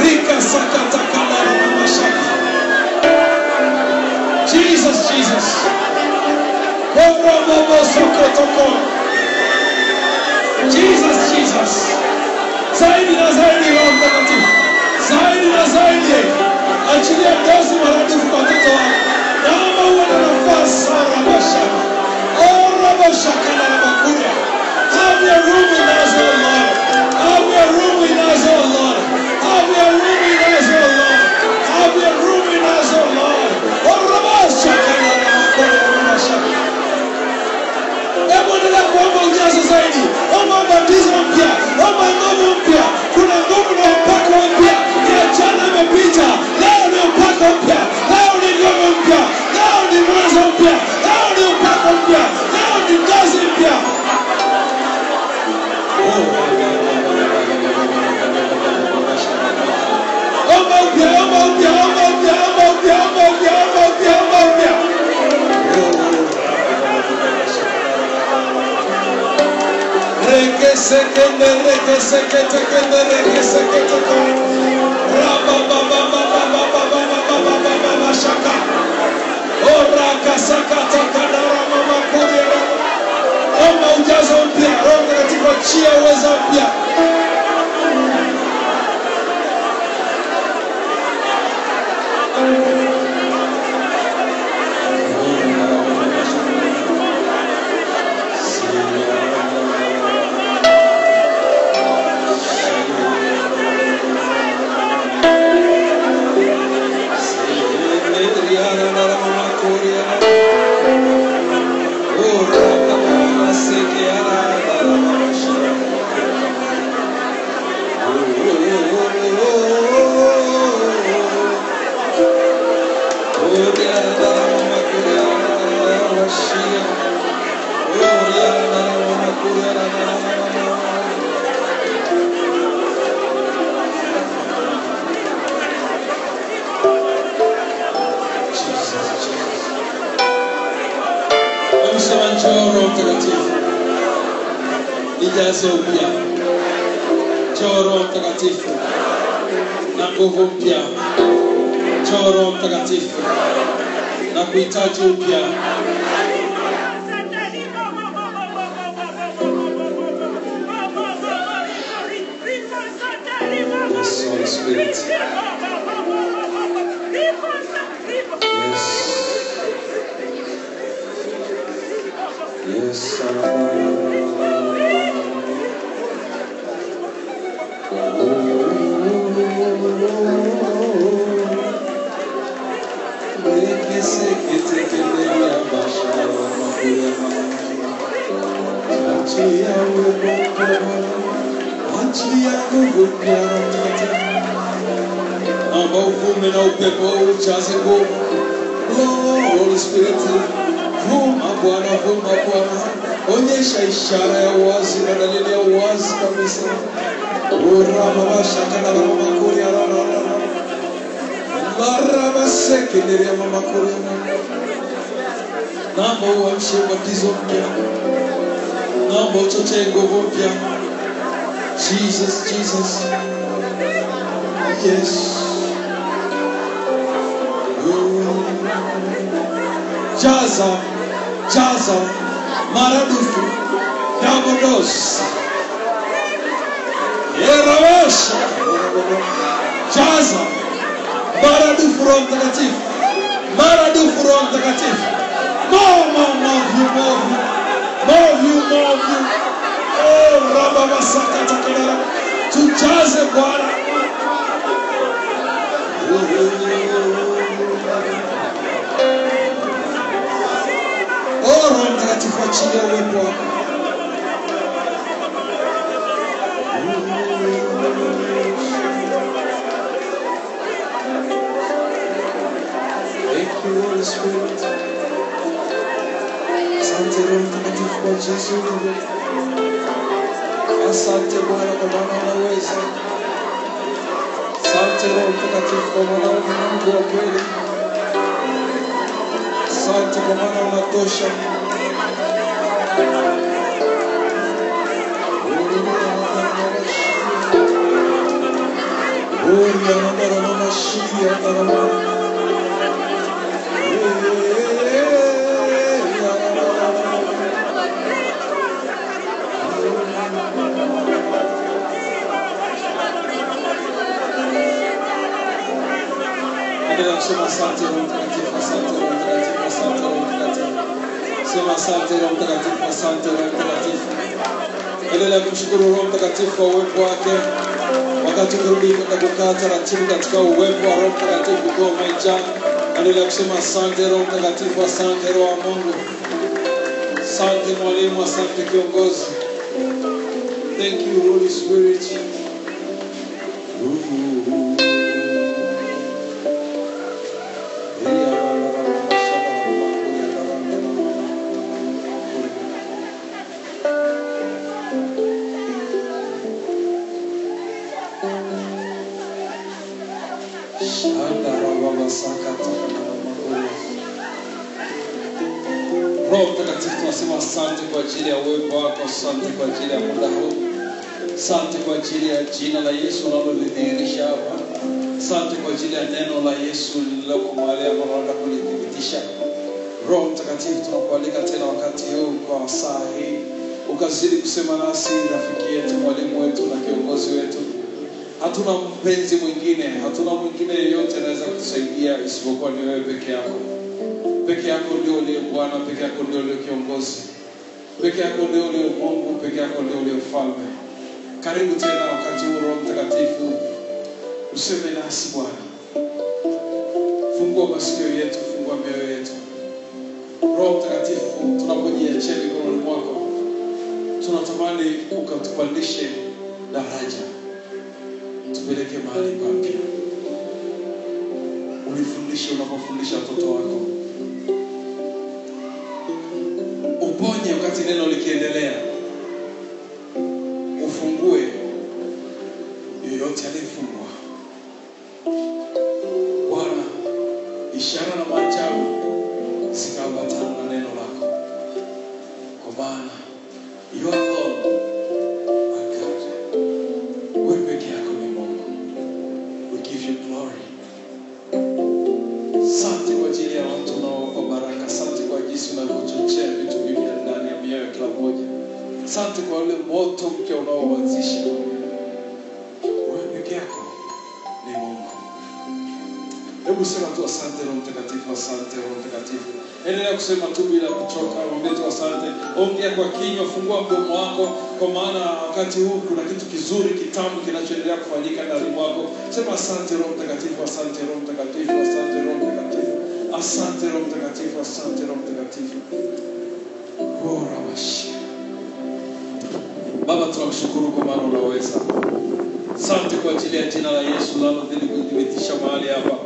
Rika sakata kadara na mashaka. Jesus, Jesus. Jesus, Jesus. Zaidi na zaidi Roho Mtakatifu. Zaidi na zaidi. Achilia dozi maradufu kwa watoto wako. Naomba uwe na nafasi sana mashaka. Oh, Robo shaka na makuria. Have your room in us, oh Lord. Have your room in us, oh Lord. Have your room in us, oh Lord. Have your room in us, oh Lord. Oh, Robo shaka na makuria mashaka. Hebu nenda kuomba ujazo zaidi. Omba ubatizo mpya. Omba nguvu mpya. Kuna nguvu na upako mpya. Ya jana imepita. Leo ni upako mpya. Leo ni nguvu mpya. Leo ni mwanzo mpya. Leo ni upako mpya. Leo ni kazi mpya. Omba mpya, omba mpya, omba mpya, omba mpya, omba mpya, omba mpya, omba mpya. Reke sekende, reke sekete, kende, reke sekete, raba baba baba baba baba baba baba shaka. Ora kasakata kadara mama kudera. Omba ujazo mpya, Roho Mtakatifu achia uwezo mpya. Roho Mtakatifu, nijaze upya. Njoo Roho Mtakatifu na nguvu mpya. Njoo Roho Mtakatifu na kuhitaji upya. Yes, Holy Spirit. Yes, uvume na upepo ujaze nguvu. Holy Spirit, vuma Bwana, vuma Bwana. Onyesha ishara ya uwazi na dalili ya uwazi kabisa. Urama shaka na mama kuria rara. Marama sekendere mama kuria. Naomba uamshe ubatizo mpya. Naomba uchochee nguvu mpya. Jesus, Jesus. Yes. Jaza, jaza, maradufu, yabodos. Yerawasha. Jaza, maradufu Roho Mtakatifu. Maradufu Roho Mtakatifu. More of you. Oh, Rabba Masaka Takadara. Tujaze Bwana. Oh, Roho Mtakatifu achilia uwepo wako. Thank you, Holy Spirit. Asante Roho Mtakatifu kwa Yesu. Asante Bwana kwa maana unaweza. Asante Roho Mtakatifu kwa maana ni Mungu wa kweli. Asante kwa maana unatosha. Endelea kumshukuru Roho Mtakatifu kwa uwepo wake. Wakati kurudi kwenda kukaa taratibu katika uwepo wa Roho Mtakatifu kwa umejaa. Endelea kusema asante Roho Mtakatifu, asante Roho wa Mungu. Asante mwalimu, asante kiongozi. Thank you Holy Spirit. Roho Mtakatifu, tunasema asante kwa ajili ya uwepo wako, asante kwa ajili ya muda huu. Asante kwa ajili ya jina la Yesu unalolidhihirisha hapa. Asante kwa ajili ya neno la Yesu lililoko mahali hapa na kulithibitisha. Roho Mtakatifu, tunakualika tena wakati huu kwa saa hii. Ukazidi kusema nasi, rafiki yetu, mwalimu wetu na kiongozi wetu. Hatuna mpenzi mwingine, hatuna mwingine yeyote anaweza kutusaidia isipokuwa ni wewe peke yako. Peke yako ndio uliye Bwana, peke yako ndio uliye kiongozi. Peke yako ndio uliye Mungu, peke yako ndio uliye mfalme. Karibu tena wakati huu Roho Mtakatifu. Useme nasi Bwana. Fungua masikio yetu, fungua mioyo yetu. Roho Mtakatifu, tunapojiachia mikononi mwako, tunatamani ukatupandishe daraja. Tupeleke mahali papya. Unifundishe unapofundisha watoto wako. Uponye wakati neno likiendelea. Ufungue yoyote aliyefungwa. Bwana, ishara na maajabu zikaambatana na neno lako. Kwa maana you are Lord and God. Wewe peke yako ni Mungu. We give you glory. Asante kwa ajili ya watu unaowapa baraka. Asante kwa jinsi unavyochochea vitu vipya ndani ya mioyo ya kila mmoja. Asante kwa ule moto mpya unaoanzisha. Wewe peke yako ni Mungu. Hebu sema tu asante Roho Mtakatifu, asante Roho Mtakatifu. Endelea kusema tu bila kuchoka, mwambie tu asante. Ongea kwa kinywa, fungua mdomo wako, kwa maana wakati huu kuna kitu kizuri kitamu kinachoendelea kufanyika ndani mwako. Sema asante Roho Mtakatifu, asante Roho Mtakatifu, asante Roho Mtakatifu. Asante Roho Mtakatifu, asante Roho Mtakatifu. Bora washi. Baba, tunakushukuru kwa maana unaweza. Asante kwa ajili ya jina la Yesu linalozidi kudhibitisha mahali hapa.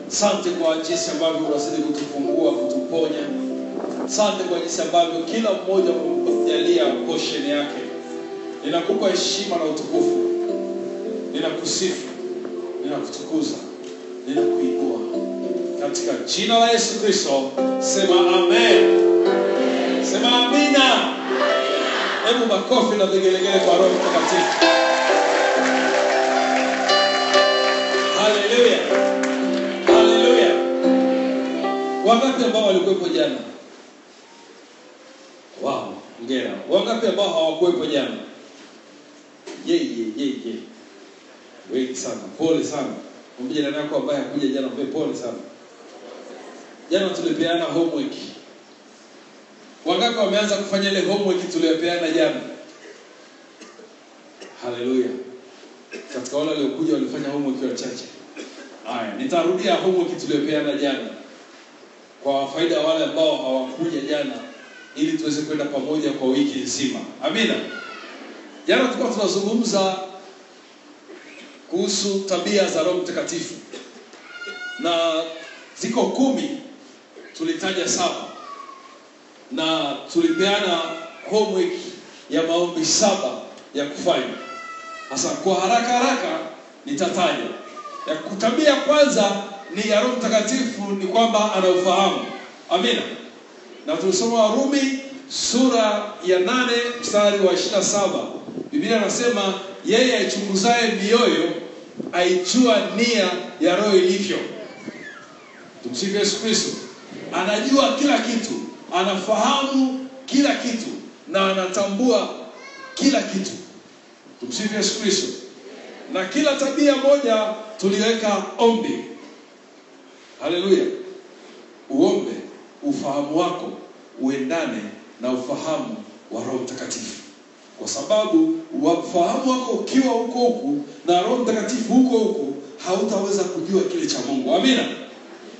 Asante kwa jinsi ambavyo unazidi kutufungua, kutuponya. Asante kwa jinsi ambavyo kila mmoja umemjalia portion yake. Ninakupa heshima na utukufu. Ninakusifu, ninakutukuza, ninakuinua. Katika jina la Yesu Kristo, sema amen. Sema amina. Hebu makofi na vigelegele kwa Roho Mtakatifu. Haleluya. Haleluya. Wangapi ambao walikuwepo jana? Wow, ngera. Wangapi ambao hawakuwepo jana? Ye. Wengi sana. Pole sana. Mwambie nani yako ambaye hakuja jana, mpe pole sana. Jana tulipeana homework. Wangapi wameanza kufanya ile homework tuliyopeana jana? Haleluya. Katika wale waliokuja walifanya homework wachache. Haya, nitarudia homework tuliyopeana jana kwa faida wale ambao hawakuja jana, ili tuweze kwenda pamoja kwa wiki nzima. Amina. Jana tulikuwa tunazungumza kuhusu tabia za Roho Mtakatifu. Na ziko 10, tulitaja 7. Na tulipeana homework ya maombi 7 ya kufanya. Sasa kwa haraka nitataja. Ya kutabia kwanza ni ya Roho Mtakatifu ni kwamba anaufahamu. Amina. Na tulisoma Warumi sura ya 8 mstari wa 27. Biblia inasema yeye aichunguzaye mioyo aijua nia ya Roho ilivyo. Tumsifu Yesu Kristo. Anajua kila kitu, anafahamu kila kitu na anatambua kila kitu. Tumsifu Yesu Kristo. Na kila tabia moja tuliweka ombi. Haleluya. Uombe ufahamu wako uendane na ufahamu wa Roho Mtakatifu. Kwa sababu ufahamu wako ukiwa huko na Roho Mtakatifu huko hautaweza kujua kile cha Mungu. Amina.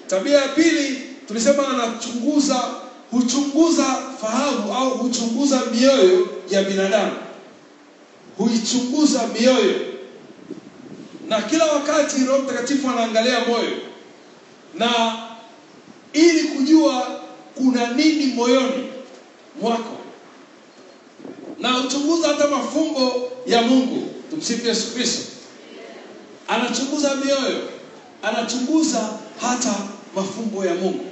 Tabia ya pili tulisema huchunguza fahamu au huchunguza mioyo ya binadamu. Huichunguza mioyo. Na kila wakati Roho Mtakatifu anaangalia moyo. Na ili kujua kuna nini moyoni mwako. Na huchunguza hata mafumbo ya Mungu. Tumsifu Yesu Kristo. Anachunguza mioyo. Anachunguza hata mafumbo ya Mungu.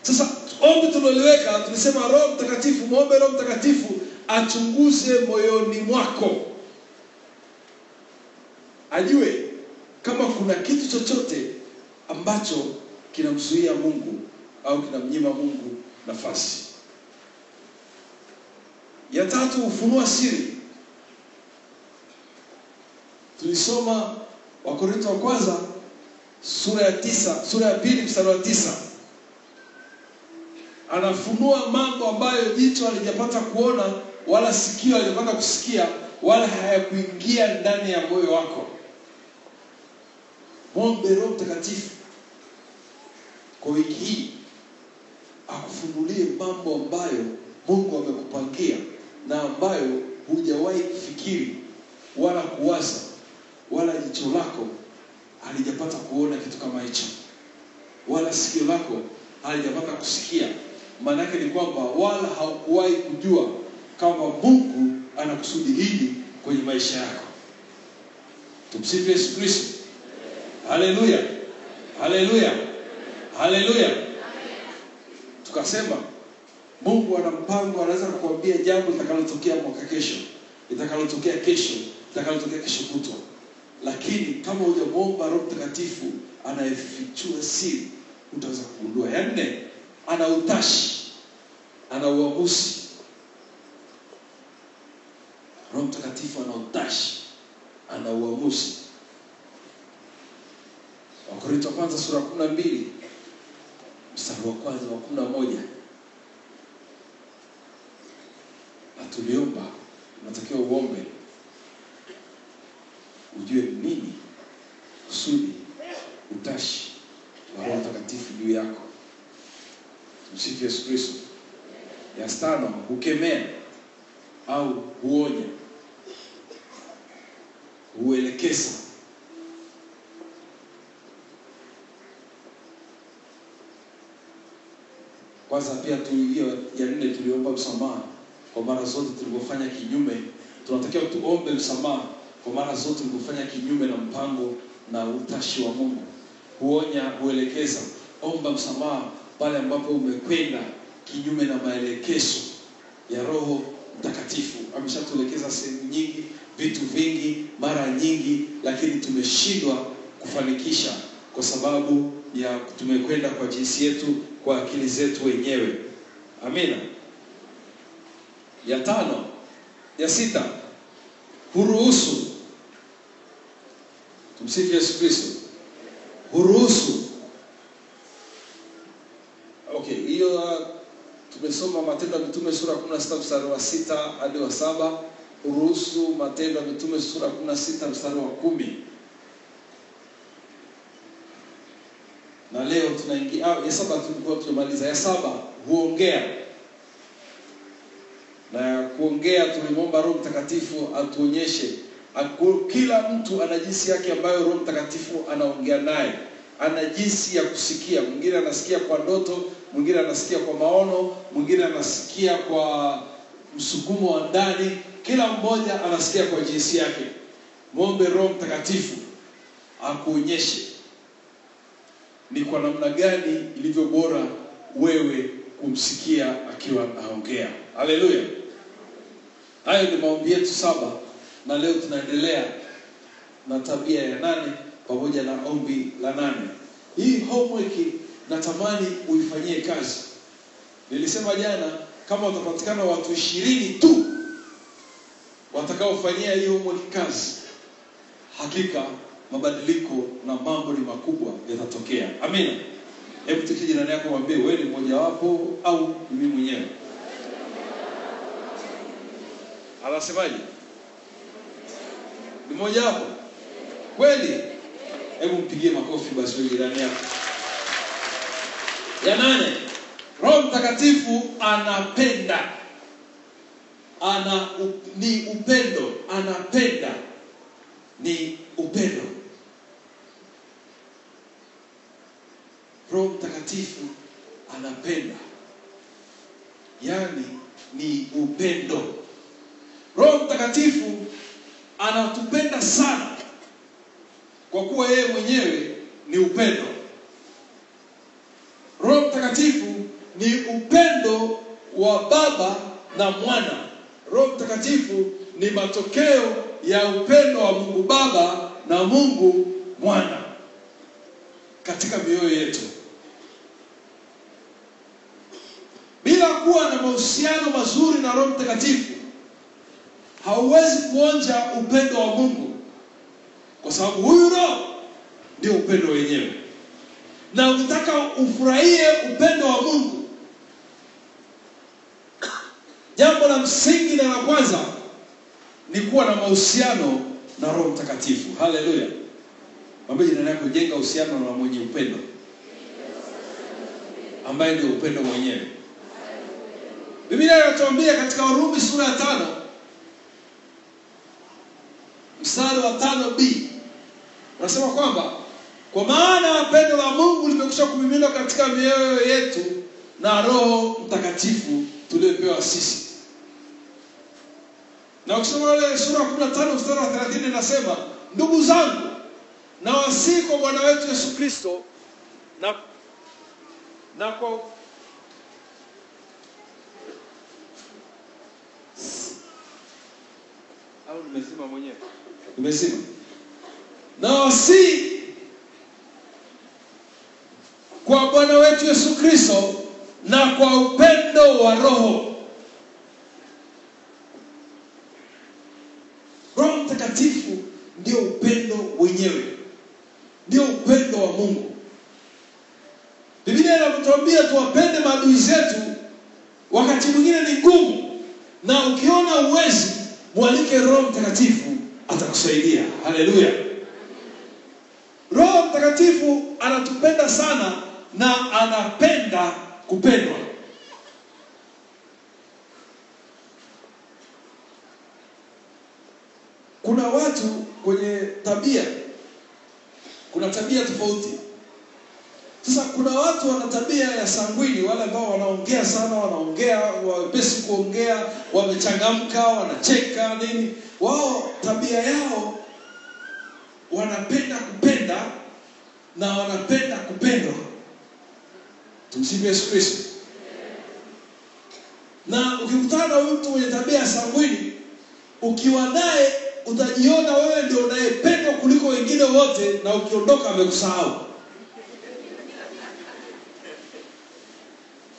Sasa ombi tuliloweka tulisema Roho Mtakatifu, muombe Roho Mtakatifu achunguze moyoni mwako. Ajue kama kuna kitu chochote ambacho kinamzuia Mungu au kinamnyima Mungu nafasi. Ya tatu, ufunua siri. Tulisoma Wakorintho wa kwanza sura ya 2 mstari wa 9. Anafunua mambo ambayo jicho halijapata kuona wala sikio halijapata kusikia wala hayakuingia ndani ya moyo wako. Muombe Roho Mtakatifu kwa wiki hii akufunulie mambo ambayo Mungu amekupangia na ambayo hujawahi kufikiri wala kuwaza wala jicho lako halijapata kuona kitu kama hicho wala sikio lako halijapata kusikia. Maana yake ni kwamba wala haukuwahi kujua kama Mungu anakusudi hili kwenye maisha yako. Tumsifu Yesu Kristo. Haleluya. Haleluya. Haleluya. Tukasema Mungu ana mpango, anaweza kukuambia jambo litakalotokea mwaka kesho, litakalotokea kesho, litakalotokea kesho kutwa. Lakini kama hujamuomba Roho Mtakatifu anayefichua siri, utaweza kugundua. Ya nne, ana utashi, ana uamuzi. Roho Mtakatifu ana utashi, ana uamuzi. Wakorintho wa kwanza sura 12 mstari wa kwanza wa 11. Tuliomba, unatakiwa uombe ujue nini kusudi utashi wa Roho Mtakatifu juu yako. Tumsifu Yesu Kristo. Ya 5, hukemea au huonya, huelekeza. Kwanza pia ya 4 tuliomba msamaha kwa mara zote tulipofanya kinyume. Tunatakiwa tuombe msamaha kwa mara zote tulipofanya kinyume na mpango na utashi wa Mungu. Huonya, huelekeza. Omba msamaha pale ambapo umekwenda kinyume na maelekezo ya Roho Mtakatifu. Ameshatuelekeza sehemu nyingi, vitu vingi, mara nyingi, lakini tumeshindwa kufanikisha kwa sababu ya tumekwenda kwa jinsi yetu, kwa akili zetu wenyewe. Amina. Ya 5, ya 6, huruhusu. Tumsifu Yesu Kristo. Huruhusu. Okay, hiyo tumesoma Matendo ya Mitume sura 16 mstari wa 6 hadi wa 7. Huruhusu, Matendo ya Mitume sura 16 mstari wa 10. Na leo tunaingia ya 7 tulikuwa tumemaliza. Ya 7, huongea. Na kuongea tulimwomba Roho Mtakatifu atuonyeshe. Kila mtu ana jinsi yake ambayo Roho Mtakatifu anaongea naye. Ana jinsi ya kusikia. Mwingine anasikia kwa ndoto, mwingine anasikia kwa maono, mwingine anasikia kwa msukumo wa ndani. Kila mmoja anasikia kwa jinsi yake. Muombe Roho Mtakatifu akuonyeshe ni kwa namna gani ilivyo bora wewe kumsikia akiwa anaongea. Haleluya. Hayo ni maombi yetu 7 na leo tunaendelea na tabia ya 8 pamoja na ombi la 8. Hii homework natamani uifanyie kazi. Nilisema jana kama utapatikana watu 20 tu watakaofanyia hiyo homework kazi, hakika mabadiliko na mambo ni makubwa yatatokea. Amina. Hebu tukije jirani yako mwambie wewe ni mmoja wapo au mimi mwenyewe. Anasemaje? Ni mmoja wapo? Kweli? Hebu mpigie makofi basi wewe jirani yako. Ya 8, Roho Mtakatifu anapenda. Ni upendo. Anapenda ni upendo. Roho Mtakatifu anapenda, yani ni upendo. Roho Mtakatifu anatupenda sana kwa kuwa yeye mwenyewe ni upendo. Roho Mtakatifu ni upendo wa Baba na Mwana. Roho Mtakatifu ni matokeo ya upendo wa Mungu Baba na Mungu Mwana katika mioyo yetu. Bila kuwa na mahusiano mazuri na Roho Mtakatifu, hauwezi kuonja upendo wa Mungu, kwa sababu huyu Roho ndio upendo wenyewe. Na ukitaka ufurahie upendo wa Mungu, jambo la msingi na la kwanza ni kuwa na mahusiano na Roho Mtakatifu. Haleluya. Mwambie jirani yako, jenga uhusiano na mwenye upendo, ambaye ndio upendo mwenyewe. Biblia inatuambia katika Warumi sura ya 5 mstari wa 5b, nasema kwamba kwa maana pendo la Mungu limekwisha kumiminwa katika mioyo yetu na Roho Mtakatifu tuliopewa sisi. Na ukisoma ile sura ya 15 mstari wa 30 inasema, ndugu zangu, na wasihi kwa Bwana wetu Yesu Kristo na kwa au nimesema mwenyewe? Nimesema. Na wasihi kwa Bwana wetu Yesu Kristo na kwa upendo wa Roho. Roho Mtakatifu ndio upendo wenyewe, ndio upendo wa Mungu. Biblia inatuambia tuwapende maadui zetu, wakati mwingine ni ngumu, na ukiona uwezi, mwalike Roho Mtakatifu, atakusaidia. Haleluya. Roho Mtakatifu anatupenda sana na anapenda kupendwa. Kuna watu kwenye tabia, kuna tabia tofauti. Sasa kuna watu wana tabia ya sangwini, wale ambao wanaongea sana, wanaongea, wapesi kuongea, wamechangamka, wanacheka nini. Wao tabia yao wanapenda kupenda na wanapenda kupendwa. Tumsifu Yesu Kristo. Na ukikutana na mtu mwenye tabia ya sangwini, ukiwa naye utajiona wewe ndio unayependwa kuliko wengine wote, na ukiondoka amekusahau.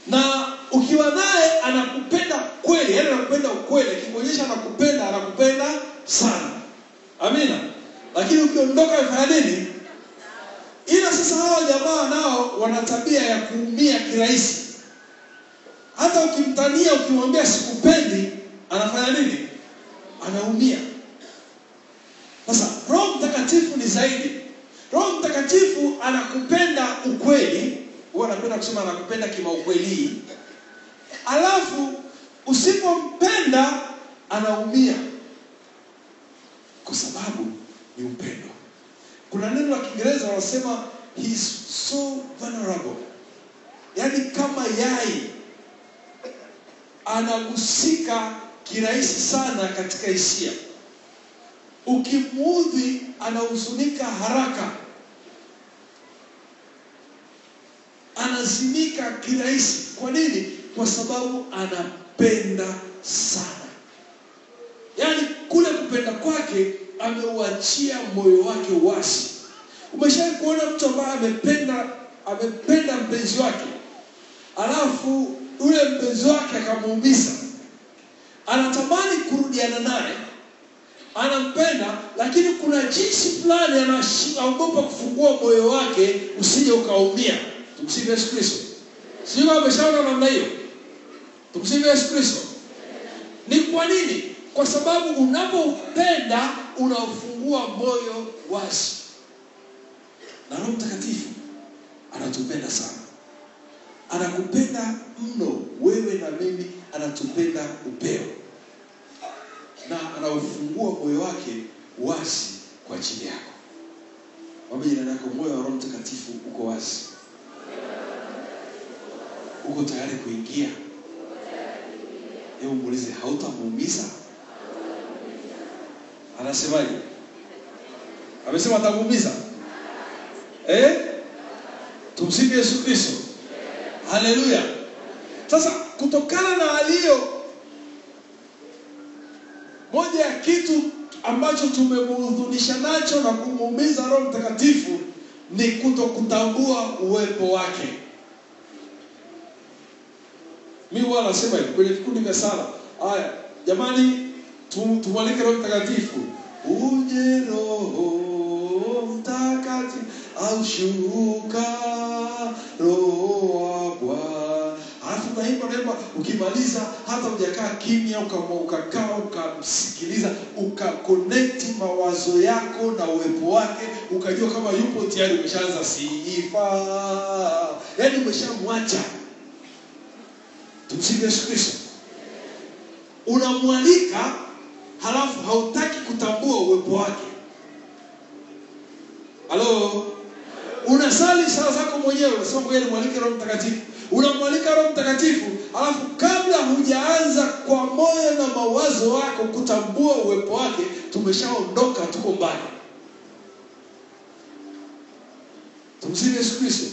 Na ukiwa naye anakupenda kweli, yani anakupenda ukweli, akikuonyesha anakupenda sana. Amina. Lakini ukiondoka afanya nini? Ila sasa hao jamaa nao wana tabia ya kuumia kirahisi. Hata ukimtania, ukimwambia sikupendi, anafanya nini? Anaumia. Sasa Roho Mtakatifu ni zaidi. Roho Mtakatifu anakupenda ukweli. Huwa anapenda kusema anakupenda kimaukweli. Alafu usipompenda anaumia, kwa sababu ni upendo. Kuna neno la Kiingereza wanasema he is so vulnerable. Yaani kama yai, anagusika kirahisi sana katika hisia. Ukimuudhi anahuzunika haraka, anazimika kirahisi. Kwa nini? Kwa sababu anapenda sana. Yaani kule kupenda kwake ameuachia moyo wake wasi. Umeshawahi kuona mtu ambaye amependa mpenzi wake, alafu ule mpenzi wake akamuumiza, anatamani kurudiana naye, anampenda, lakini kuna jinsi fulani anaogopa kufungua moyo wake usije ukaumia. Tumsifu Yesu Kristo. Sio ameshaona namna hiyo? Tumsifu Yesu Kristo. Ni kwa nini? Kwa sababu unapopenda unafungua moyo wazi. Na Roho Mtakatifu anatupenda sana. Anakupenda mno wewe na mimi, anatupenda upeo. Na anaufungua moyo wake wazi kwa ajili yako. Mwambie jirani yako, moyo wa Roho Mtakatifu uko wazi. Uko tayari kuingia? Hebu muulize, hautamuumiza? Anasemaje? Amesema atamuumiza. Tumsifu Yesu Kristo. Haleluya. Sasa kutokana na alio, moja ya kitu ambacho tumemhudhunisha nacho na kumuumiza Roho Mtakatifu ni kutokutambua uwepo wake. Mimi wala nasema hivi kwenye vikundi vya sala, haya jamani, tumwalike Roho Mtakatifu. Uje Roho Mtakatifu, au shuka Roho wa Bwana. Alafu naimba, ukimaliza hata hujakaa kimya, ukakaa ukamsikiliza, ukaconnect mawazo yako na uwepo wake, ukajua kama yupo tayari, umeshaanza sifa. Yaani umeshamwacha. Tumsifu Yesu Kristo. Unamwalika halafu hautaki kutambua uwepo wake. Halo? Unasali sala zako mwenyewe, unasema ngoja nimwalike Roho Mtakatifu. Unamwalika Roho Mtakatifu, halafu kabla hujaanza kwa moyo na mawazo yako kutambua uwepo wake, tumeshaondoka, tuko mbali. Tumsifu Yesu Kristo.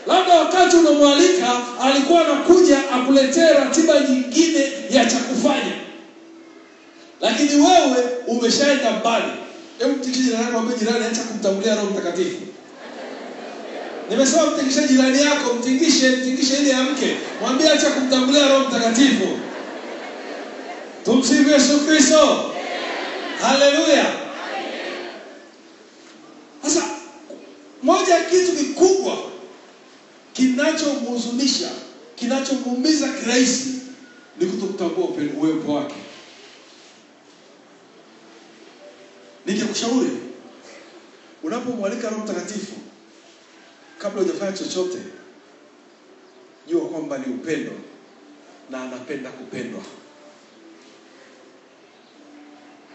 Labda wakati unamwalika alikuwa anakuja akuletee ratiba nyingine ya cha kufanya, lakini wewe umeshaenda mbali. Hebu mtikishe jirani yako, mwambie jirani, acha kumtambulia Roho Mtakatifu. Nimesema mtikishe jirani yako, mtingishe ili amke. Mwambie acha kumtambulia Roho Mtakatifu. Tumsifu Yesu Kristo. Haleluya. Sasa moja kitu kikubwa kinachomhuzunisha, kinachomuumiza kirahisi ni kutokutambua uwepo wake. Nikikushauri unapomwalika Roho Mtakatifu, kabla hujafanya chochote, jua kwamba ni upendo na anapenda kupendwa.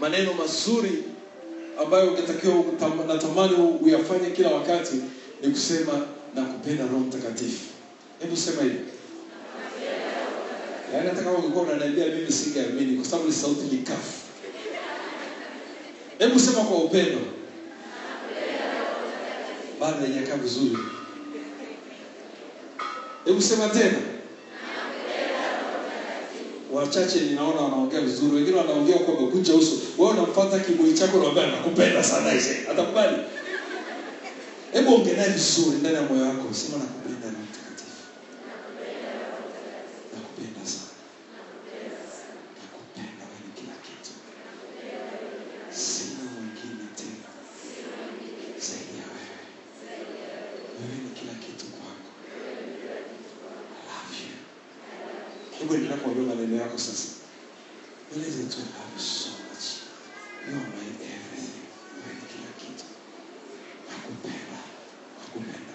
Maneno mazuri ambayo ungetakiwa natamani uyafanye kila wakati ni kusema nakupenda Roho Mtakatifu. Hebu sema hivi. Yaani hata kama ungekuwa unaniambia mimi singeamini kwa sababu ni sauti likafu. Hebu sema kwa upendo. Bado haijakaa vizuri. Hebu sema tena. Wachache ninaona wanaongea vizuri, wengine wanaongea kwa kukunja uso. Wewe unamfuata kiburi chako na unamwambia nakupenda sana hizi. Atakubali? Hebu ongea naye vizuri ndani ya moyo wako, sema nakupenda Roho Mtakatifu. Nakupenda sana. Nakupenda wewe kila kitu. Sina mwingine tena zaidi ya wewe. Wewe ni kila kitu kwangu. I love you. Hebu endelea kuambia maneno yako sasa. Eleze tu, I love you so much. You are my everything. Wewe ni kila kitu. Nakupenda. Nakupenda.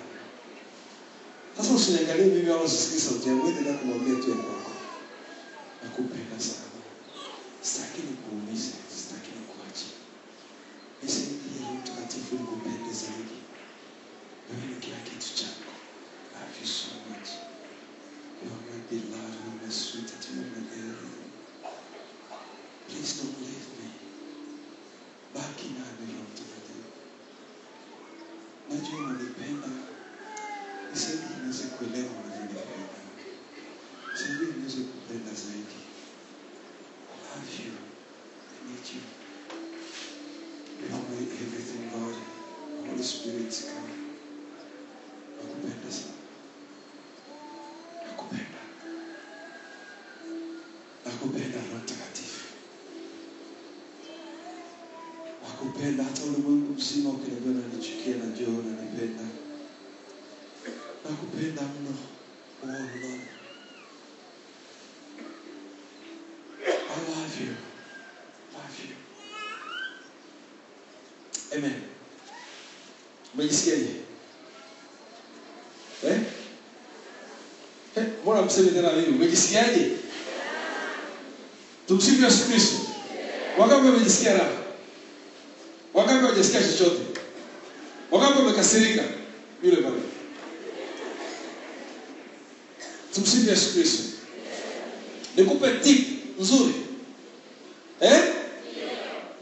Sasa usiniangalie mimi wala usisikilize sauti yangu, endelea kumwambia tu kwako. Nakupenda sana. Sitaki nikuumize, sitaki nikuache. Nisaidie Roho Mtakatifu nikupende zaidi. Wewe ni kila kitu changu. I love you so much. You are my beloved, you are my sweetheart, you are my everything. Please don't leave me. Baki nami Roho Mtakatifu. Najua unanipenda. Nisaidie niweze kuelewa unavyonipenda. Nisaidie niweze kupenda zaidi. I love you. I need you. Holy Spirit, come. Nakupenda sana. Nakupenda. Nakupenda Roho Mtakatifu. Nakupenda hata ulimwengu mzima ukiniambia unanichukia na njoo unanipenda. Nakupenda mno. Oh Lord. I love you. Love you. Amen. Umejisikiaje? Mbona mseme tena hivi? Umejisikiaje? Tumsifu Yesu Kristo. Wangapi wamejisikia raha? Wangapi hawajasikia chochote? Wangapi wamekasirika? Yule pale. Tumsifu Yesu Kristo. Nikupe tip nzuri.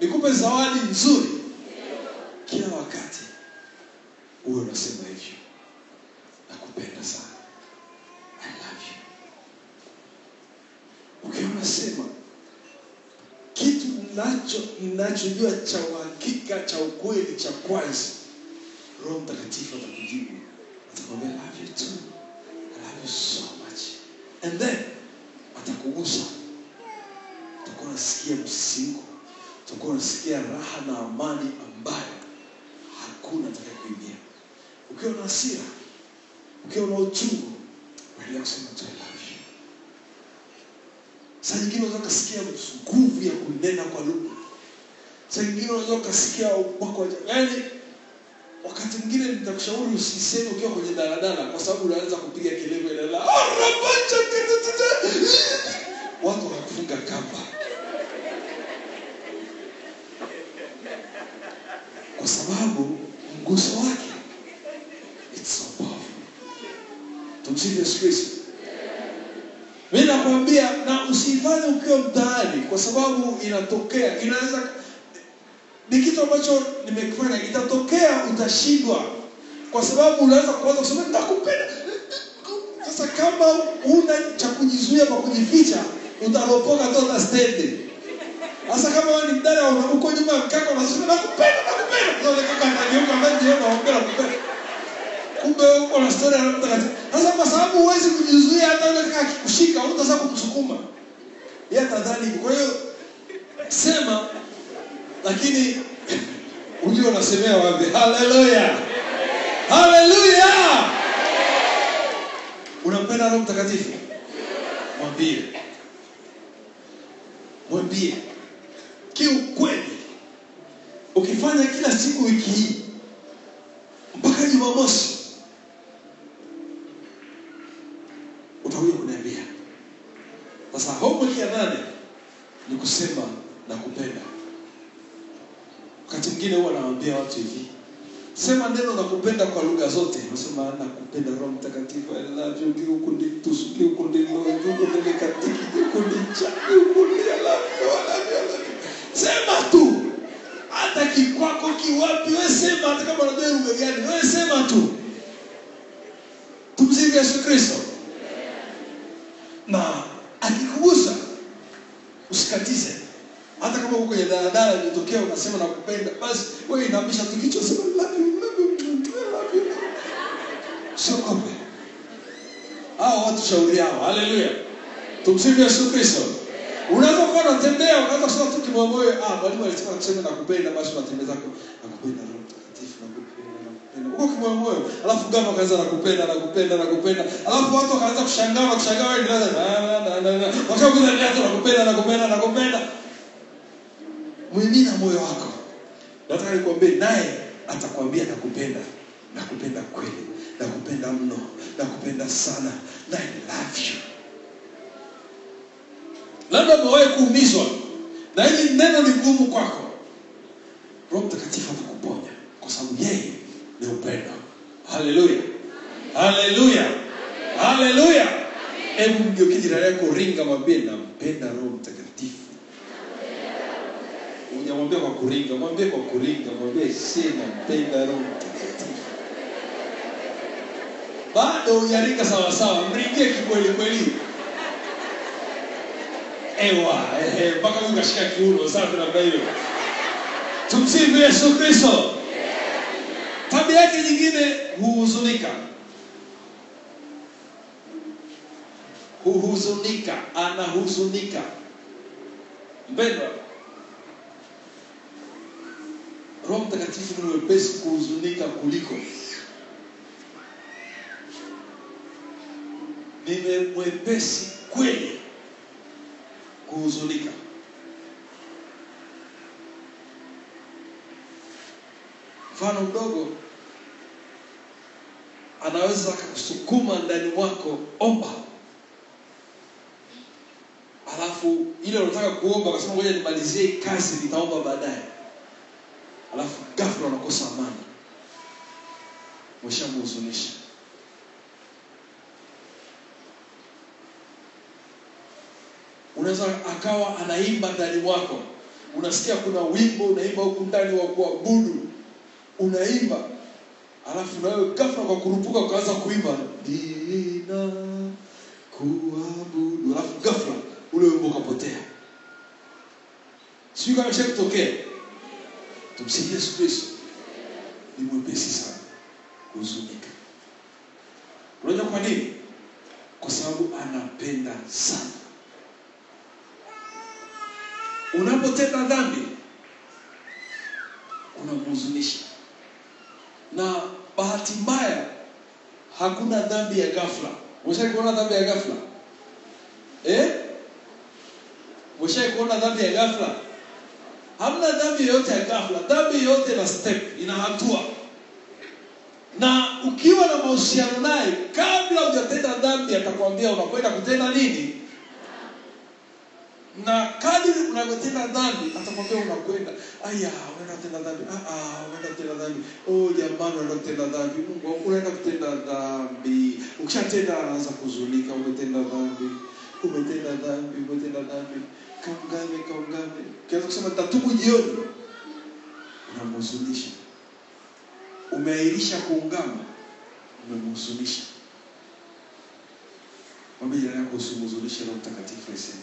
Nikupe zawadi nzuri. Kila wakati uwe unasema hivyo. Nakupenda sana. I love you. Ukiona sema kitu ninachojua cha uhakika cha ukweli cha kwanza, Roho Mtakatifu atakujibu. Atakwambia I love you too. I love you so much. And then atakugusa. Utakuwa unasikia msingo. Utakuwa unasikia raha na amani ambayo hakuna atakayekuibia. Ukiwa na hasira, ukiwa na uchungu, endelea kusema I love you. Saa nyingine unaweza kusikia nguvu ya kunena kwa lugha. Saa nyingine unaweza kusikia upako wa yaani wakati mwingine nitakushauri usiseme ukiwa kwenye daladala kwa sababu unaanza kupiga kelele na watu wanakufunga kamba. Kwa sababu mguso wake it's so powerful. Tumsifu Yesu Kristo. Mimi nakwambia na usifanye ukiwa mtaani kwa sababu inatokea, inaweza ni kitu ambacho nimekifanya, itatokea utashindwa kwa sababu unaweza kuanza kusema nakupenda. Sasa kama una cha kujizuia kwa kujificha, utalopoka tu na stendi. Sasa kama wewe ni mdada uko nyuma mkaka unasema nakupenda. Ndio kaka anageuka mbele yako anaongea nakupenda. Kumbe uko na story ya Mtakatifu. Sasa kwa sababu huwezi kujizuia hata yule kaka akikushika unataka kumsukuma. Yeye atadhani. Kwa hiyo sema lakini ujue unasemea wapi. Haleluya. Haleluya. Unampenda Roho Mtakatifu? Mwambie. Kiukweli. Ukifanya kila siku wiki hii mpaka Jumamosi utakuja kuniambia. Sasa homework ya 8 ni kusema nakupenda. Wakati mwingine huwa nawaambia watu hivi, sema neno nakupenda kwa lugha zote. Unasema nakupenda Roho Mtakatifu, I love you, kiukundi tusuki ukundi ngojuko katiki ukundi chaki ukundi I love you. Sema tu. Hata kikwako kiwapi wewe sema, hata kama unajua lugha gani wewe sema tu. Tumsifu Yesu Kristo. Na akikugusa usikatize. Hata kama uko kwenye daladala inatokea unasema nakupenda, basi wewe inamisha tu kichwa sema love you. Sio kombe. Hao watu shauri yao. Haleluya. Tumsifu Yesu Kristo. Unaweza kuwa unatembea unaanza kusema tu kimoyomoyo, mwalimu alisema kusema nakupenda, basi unatembea zako nakupenda Roho Mtakatifu nakupenda. Uko kimoyomoyo, alafu gama kaanza nakupenda. Alafu watu wakaanza kushangaa wewe ndio wakati unataka nakupenda. Mwimina moyo wako. Nataka nikwambie naye atakwambia nakupenda kweli, nakupenda mno, nakupenda sana, na I love you. Labda umewahi kuumizwa na hili neno ni gumu kwako. Roho Mtakatifu atakuponya kwa sababu yeye ni upendo. Haleluya. Haleluya. Haleluya. Hebu mgeukie jirani yako ringa mwambie nampenda Roho Mtakatifu. Unamwambia kwa kuringa, mwambie sina nampenda Roho Mtakatifu. Bado uyaringa sawa, mringie kweli. Mpaka ukashika kiuno safi namna hiyo. Tumsifu Yesu Kristo. Tabia yake nyingine, huhuzunika. Huhuzunika, anahuzunika. Mpendwa, Roho Mtakatifu ni mwepesi kuhuzunika kuliko. Ni mwepesi kweli kuhuzunika. Mfano mdogo, anaweza kukusukuma ndani mwako, omba. Alafu ile unataka kuomba ukasema ngoja nimalizie kazi nitaomba baadaye. Alafu ghafla unakosa amani. Umeshamhuzunisha. Unaweza akawa anaimba ndani mwako. Unasikia kuna wimbo unaimba huko ndani wa kuabudu. Unaimba. Alafu nawe ghafla kwa kurupuka ukaanza kuimba, nina kuabudu. Alafu ghafla ule wimbo ukapotea. Sio kama kutokea. Tumsikie Yesu Kristo. Ni mwepesi sana kuhuzunika. Unajua kwa nini? Kwa sababu anapenda sana. Unapotenda dhambi, unamhuzunisha. Na bahati mbaya hakuna dhambi ya ghafla. Umeshawahi kuona dhambi ya ghafla? Umeshawahi kuona dhambi ya ghafla? Hamna dhambi yoyote ya ghafla. Dhambi yote ina step, ina hatua. Na ukiwa na mahusiano naye, kabla hujatenda dhambi atakwambia unakwenda kutenda nini? Na kadri unavyotenda dhambi atakwambia unakwenda, unaenda kutenda dhambi. Unaenda kutenda dhambi. Jamani, unaenda kutenda dhambi. Mungu, unaenda kutenda dhambi. Ukishatenda anaanza kuzunika, umetenda dhambi. Umetenda dhambi. Kaungame. Kiasi kusema tatubu jioni. Unamhuzunisha. Umeahirisha kuungama. Unamhuzunisha. Mwambie jirani yako usimhuzunishe Roho Mtakatifu asema.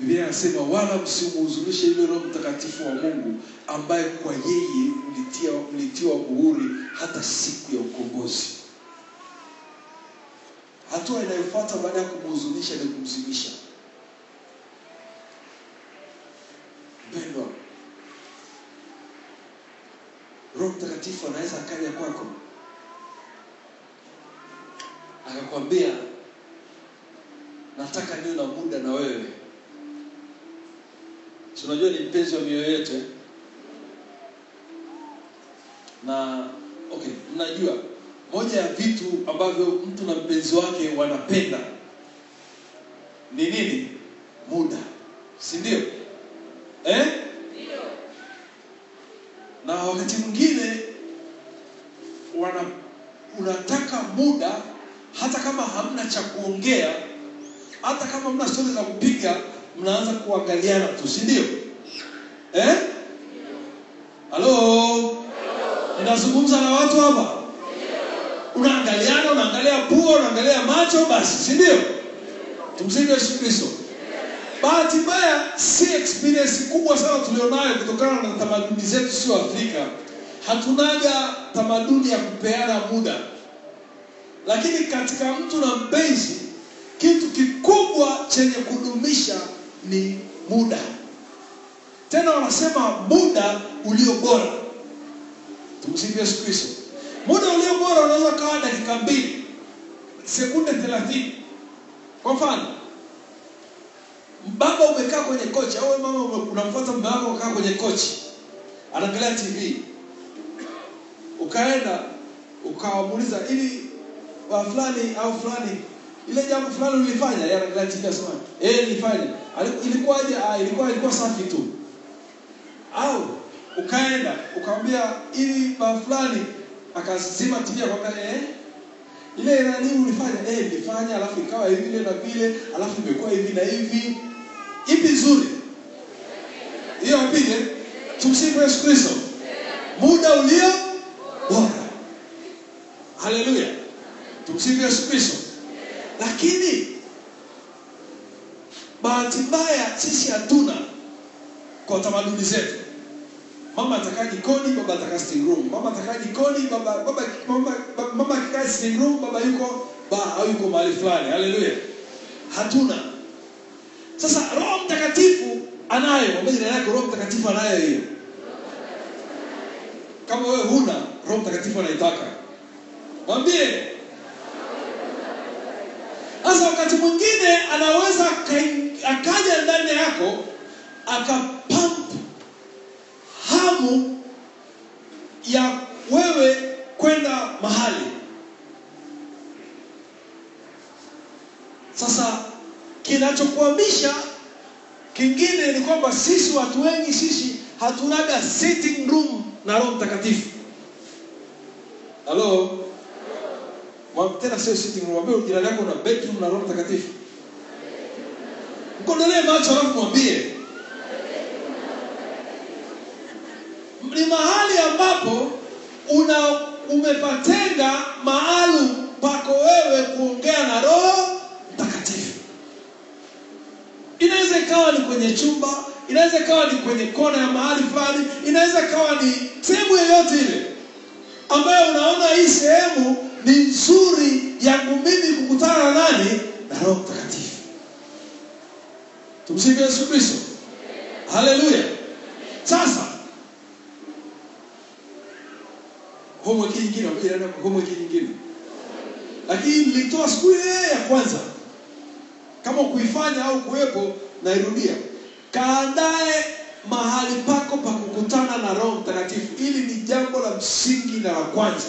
Biblia inasema wala msimhuzunishe yule Roho Mtakatifu wa Mungu ambaye kwa yeye mlitiwa muhuri hata siku ya ukombozi. Hatua inayofuata baada ya kumhuzunisha ni kumzimisha. Mpendwa, Roho Mtakatifu anaweza akaja kwako akakwambia nataka niwe na muda na wewe. Unajua ni mpenzi wa mioyo yetu. Na mnajua moja ya vitu ambavyo mtu na mpenzi wake wanapenda ni nini? Muda. Si ndio? Ndio. Na wakati mwingine unataka muda hata kama hamna cha kuongea, hata kama hamna stori za kupiga, mnaanza kuangaliana tu, si ndio? Halo? Ninazungumza na watu hapa. Unaangaliana, unaangalia pua, unaangalia macho basi, si ndio? Tumsifu Yesu Kristo. Bahati mbaya si experience kubwa sana tulionayo kutokana na tamaduni zetu sio Afrika. Hatunaga tamaduni ya kupeana muda. Lakini katika mtu na mpenzi, kitu kikubwa chenye kudumisha ni muda. Tena wanasema muda ulio bora. Tumsifu Yesu Kristo. Muda ulio bora unaweza kuwa dakika 2, sekunde 30. Kwa mfano, baba umekaa kwenye kochi au mama unamfuata mume wako ukaa kwenye kochi, anaangalia TV. Ukaenda ukawamuuliza ili wa fulani au fulani ile jambo fulani ulifanya, yeye anaangalia TV asema, nilifanya. Ilikuwaje? Ilikuwa safi tu. Au ukaenda ukamwambia ili ba fulani akazima TV akamwambia ile nani ulifanya? Nilifanya, alafu ikawa hivi na vile, alafu imekuwa hivi na hivi. Ipi nzuri? Hiyo apige. Tumsifu Yesu Kristo. Muda ulio bora. Haleluya. Tumsifu Yesu Kristo. Lakini bahati mbaya sisi hatuna kwa tamaduni zetu. Mama atakaa jikoni, baba atakaa sitting room. Mama atakaa jikoni, mama akikaa sitting room, baba yuko au yuko mahali fulani. Haleluya. Hatuna. Sasa Roho Mtakatifu anayo. Mwambie jirani yako, Roho Mtakatifu anayo hiyo. Kama wewe huna, Roho Mtakatifu anaitaka. Mwambie. Sasa wakati mwingine anaweza akaja ndani yako akapump hamu ya wewe kwenda mahali. Sasa kinachokuamisha kingine ni kwamba sisi watu wengi hatunaga sitting room na Roho Mtakatifu. Hello? Tena sio sitting room, mwambie jirani yako na bedroom na Roho Mtakatifu. Mkondolee macho alafu mwambie. Ni mahali ambapo umepatenga maalum pako wewe kuongea na Roho Mtakatifu. Inaweza ikawa ni kwenye chumba, inaweza ikawa ni kwenye kona ya mahali fulani, inaweza ikawa ni sehemu yoyote ile ambayo unaona hii sehemu ni nzuri yangu mimi kukutana na nani? Na Roho Mtakatifu. Tumsifu Yesu Kristo. Haleluya. Sasa homework nyingine. Lakini nilitoa siku ile ya kwanza. Kama kuifanya au kuwepo, nairudia. Kaandae mahali pako pa kukutana na Roho Mtakatifu. Ili ni jambo la msingi na la kwanza.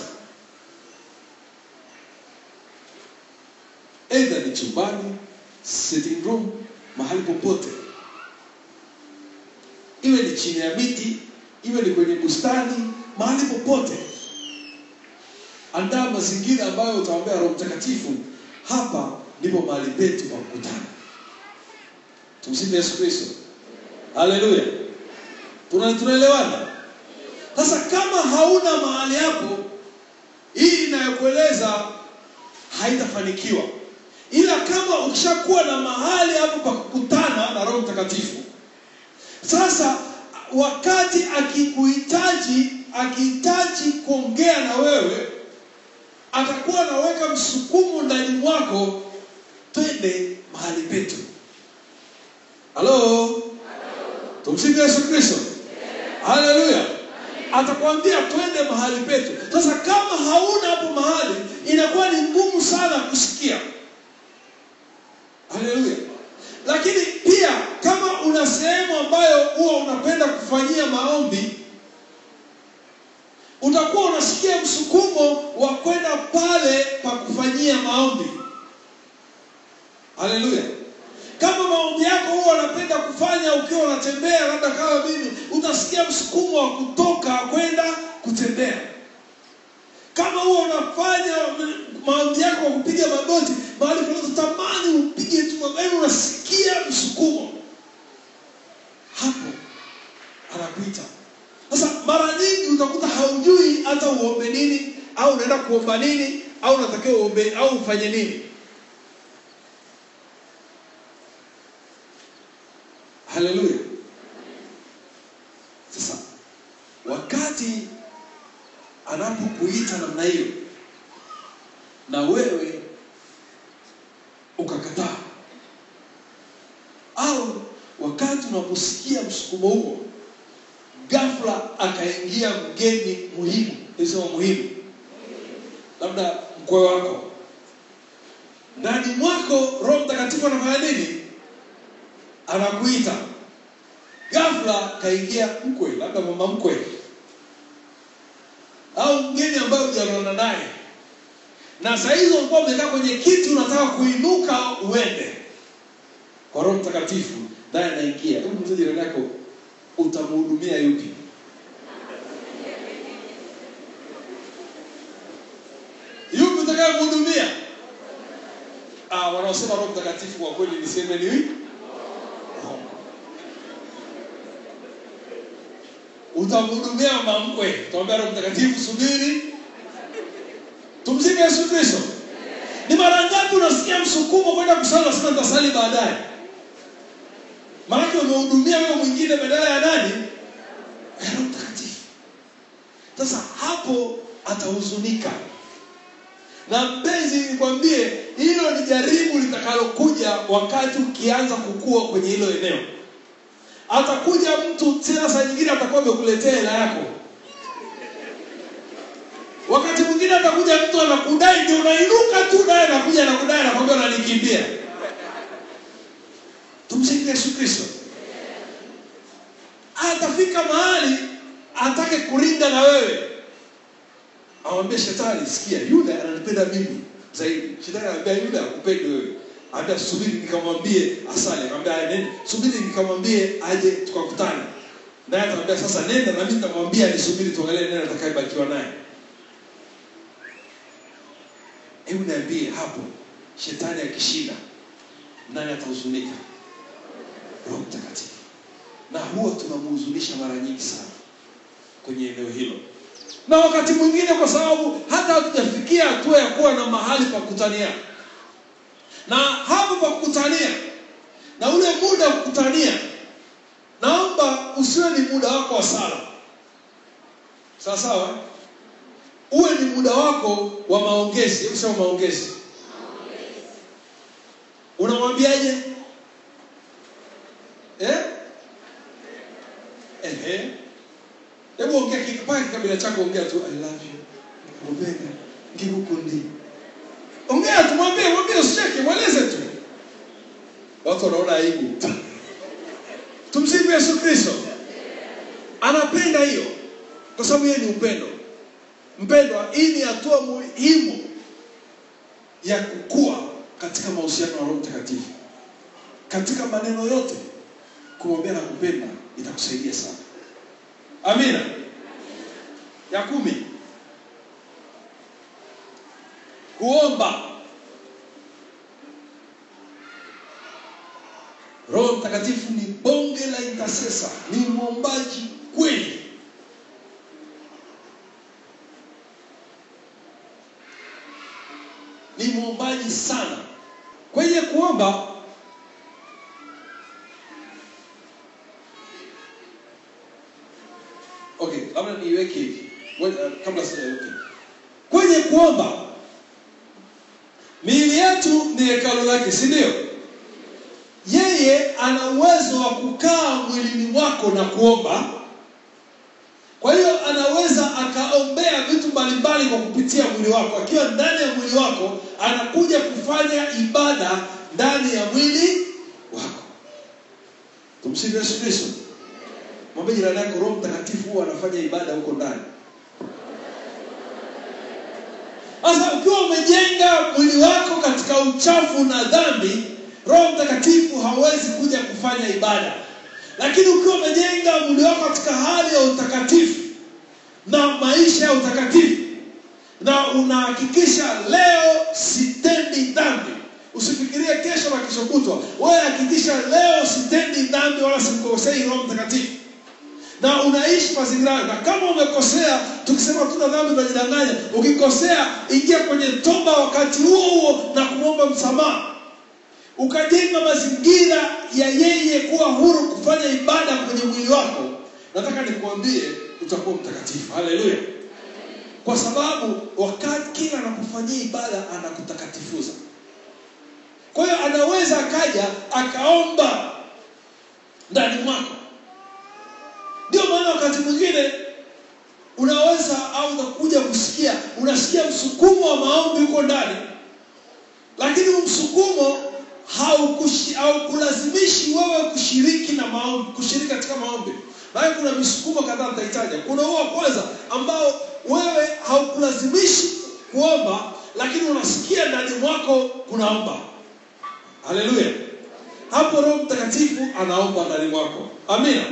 Either ni chumbani, sitting room, mahali popote. Iwe ni chini ya miti, iwe ni kwenye bustani, mahali popote. Andaa mazingira ambayo utaombea Roho Mtakatifu. Hapa ndipo mahali petu pa kukutana. Tumsifu Yesu Kristo. Haleluya. Tunaelewana? Sasa kama hauna mahali hapo, hii inayokueleza haitafanikiwa. Ila kama ukishakuwa na mahali hapo pa kukutana na Roho Mtakatifu, sasa wakati akihitaji kuongea na wewe, atakuwa anaweka msukumo ndani mwako, twende mahali petu. Halo? Tumsifu Yesu Kristo. Haleluya. Atakwambia twende mahali petu. Sasa kama hauna hapo mahali, inakuwa ni ngumu sana kusikia. Haleluya. Lakini pia kama una sehemu ambayo huwa unapenda kufanyia maombi, utakuwa unasikia msukumo wa kwenda pale pa kufanyia maombi. Haleluya. Kama maombi yako huwa unapenda kufanya ukiwa unatembea, labda kama mimi, utasikia msukumo wa kutoka kwenda kutembea. Kama huwa unafanya maombi yako kwa kupiga magoti, mahali unatamani upige tu, wewe unasikia msukumo. Hapo anakuita. Sasa mara nyingi utakuta haujui hata uombe nini, au unaenda kuomba nini, au unatakiwa uombe au ufanye nini. Haleluya. Sasa wakati anapokuita namna hiyo na wewe ukakataa, au wakati unaposikia msukumo huo, ghafla akaingia mgeni muhimu, labda mkwe wako, ndani mwako Roho Mtakatifu anafanya nini? Anakuita. Ghafla kaingia mkwe, labda mama mkwe, au mgeni ambaye hujaona naye, na saa hizo ulikuwa umekaa kwenye kiti unataka kuinuka uende, kwa Roho Mtakatifu naye anaingia. Hebu mzee jirani yako, utamhudumia yupi? Yupi utakayemhudumia? Wanaosema Roho Mtakatifu kwa kweli niseme ni yupi? Utamhudumia mama mkwe. Tuombe Roho Mtakatifu, subiri. Tumsifu Yesu Kristo. Ni mara ngapi unasikia msukumo kwenda kusali, unasema nitasali baadaye? Maana umehudumia wewe mwingine badala ya nani? Roho Mtakatifu. Sasa hapo atahuzunika. Na mpenzi, nikwambie, hilo ni jaribu litakalokuja wakati ukianza kukua kwenye hilo eneo. Atakuja mtu tena saa nyingine atakuwa amekuletea hela yako. Wakati mwingine atakuja mtu anakudai, ndio unainuka tu naye anakuja anakudai, anakwambia unanikimbia. Tumsikie Yesu Kristo. Atafika mahali atake kurinda na wewe. Amwambie shetani, sikia, yule ananipenda mimi zaidi. Shetani anambia yule akupendi wewe. Anambia subiri nikamwambie asali. Anambia nenda, subiri nikamwambie aje tukakutane. Naye atamwambia sasa nenda na mimi nitamwambia nisubiri tuangalie nani atakayebakiwa naye. Hebu niambie hapo, shetani akishinda, nani atahuzunika? Roho Mtakatifu. Na huwa tunamhuzunisha mara nyingi sana kwenye eneo hilo. Na wakati mwingine kwa sababu hata hatujafikia hatua ya kuwa na mahali pa kukutania. Na hapo pa kukutania, na ule muda wa kukutania, naomba usiwe ni muda wako wa sala. Sawa sawa? Uwe ni muda wako wa maongezi. Hebu sema maongezi. Unamwambiaje? Hebu ongea kipaki kabla chako, ongea tu I love you. Nakupenda. Ngikukundi. Ongea tu, mwambie usicheke, mweleze tu. Watu wanaona aibu. Tumsifu Yesu Kristo. Anapenda hiyo kwa sababu yeye ni upendo. Mpendwa, hii ni hatua muhimu ya kukua katika mahusiano na Roho Mtakatifu. Katika maneno yote kumwambia na kupenda itakusaidia sana. Amina. Ya 10. Kuomba. Roho Mtakatifu ni bonge la intercessor, ni mwombaji kweli. Ni mwombaji sana. Kwenye kuomba, okay, labda niweke hivi. Kabla sijaelekea. Kwenye kuomba, miili yetu ni hekalu lake, si ndio? Yeye ana uwezo wa kukaa mwilini mwako na kuomba. Kwa hiyo anaweza akaombea vitu mbalimbali kwa kupitia mwili wako. Akiwa ndani ya mwili wako, anakuja kufanya ibada ndani ya mwili wako. Tumsifu Yesu Kristo. Mwambie jirani yako, Roho Mtakatifu huwa anafanya ibada huko ndani. Sasa ukiwa umejenga mwili wako katika uchafu na dhambi, Roho Mtakatifu hawezi kuja kufanya ibada. Lakini ukiwa umejenga mwili wako katika hali ya utakatifu na maisha ya utakatifu, na unahakikisha leo sitendi dhambi, usifikirie kesho na kesho kutwa, wewe hakikisha leo sitendi dhambi wala simkosei Roho Mtakatifu, na unaishi mazingira. Na kama umekosea, tukisema tuna dhambi tunajidanganya. Ukikosea, ingia kwenye toba wakati huo na kuomba msamaha. Ukajenga mazingira ya yeye kuwa huru kufanya ibada kwenye mwili wako. Nataka nikuambie utakuwa mtakatifu. Haleluya. Kwa sababu wakati kila anapofanyia ibada anakutakatifuza. Kwa hiyo anaweza akaja akaomba ndani mwako. Ndio maana wakati mwingine unaweza au unakuja kusikia, unasikia msukumo wa maombi uko ndani. Lakini msukumo haukulazimishi wewe kushiriki na maombi, kushiriki katika maombi. Bali kuna misukumo kadhaa nitahitaji. Kuna huo kwanza ambao wewe haukulazimishi kuomba, lakini unasikia ndani mwako kunaomba. Haleluya. Hapo Roho Mtakatifu anaomba ndani mwako. Amina.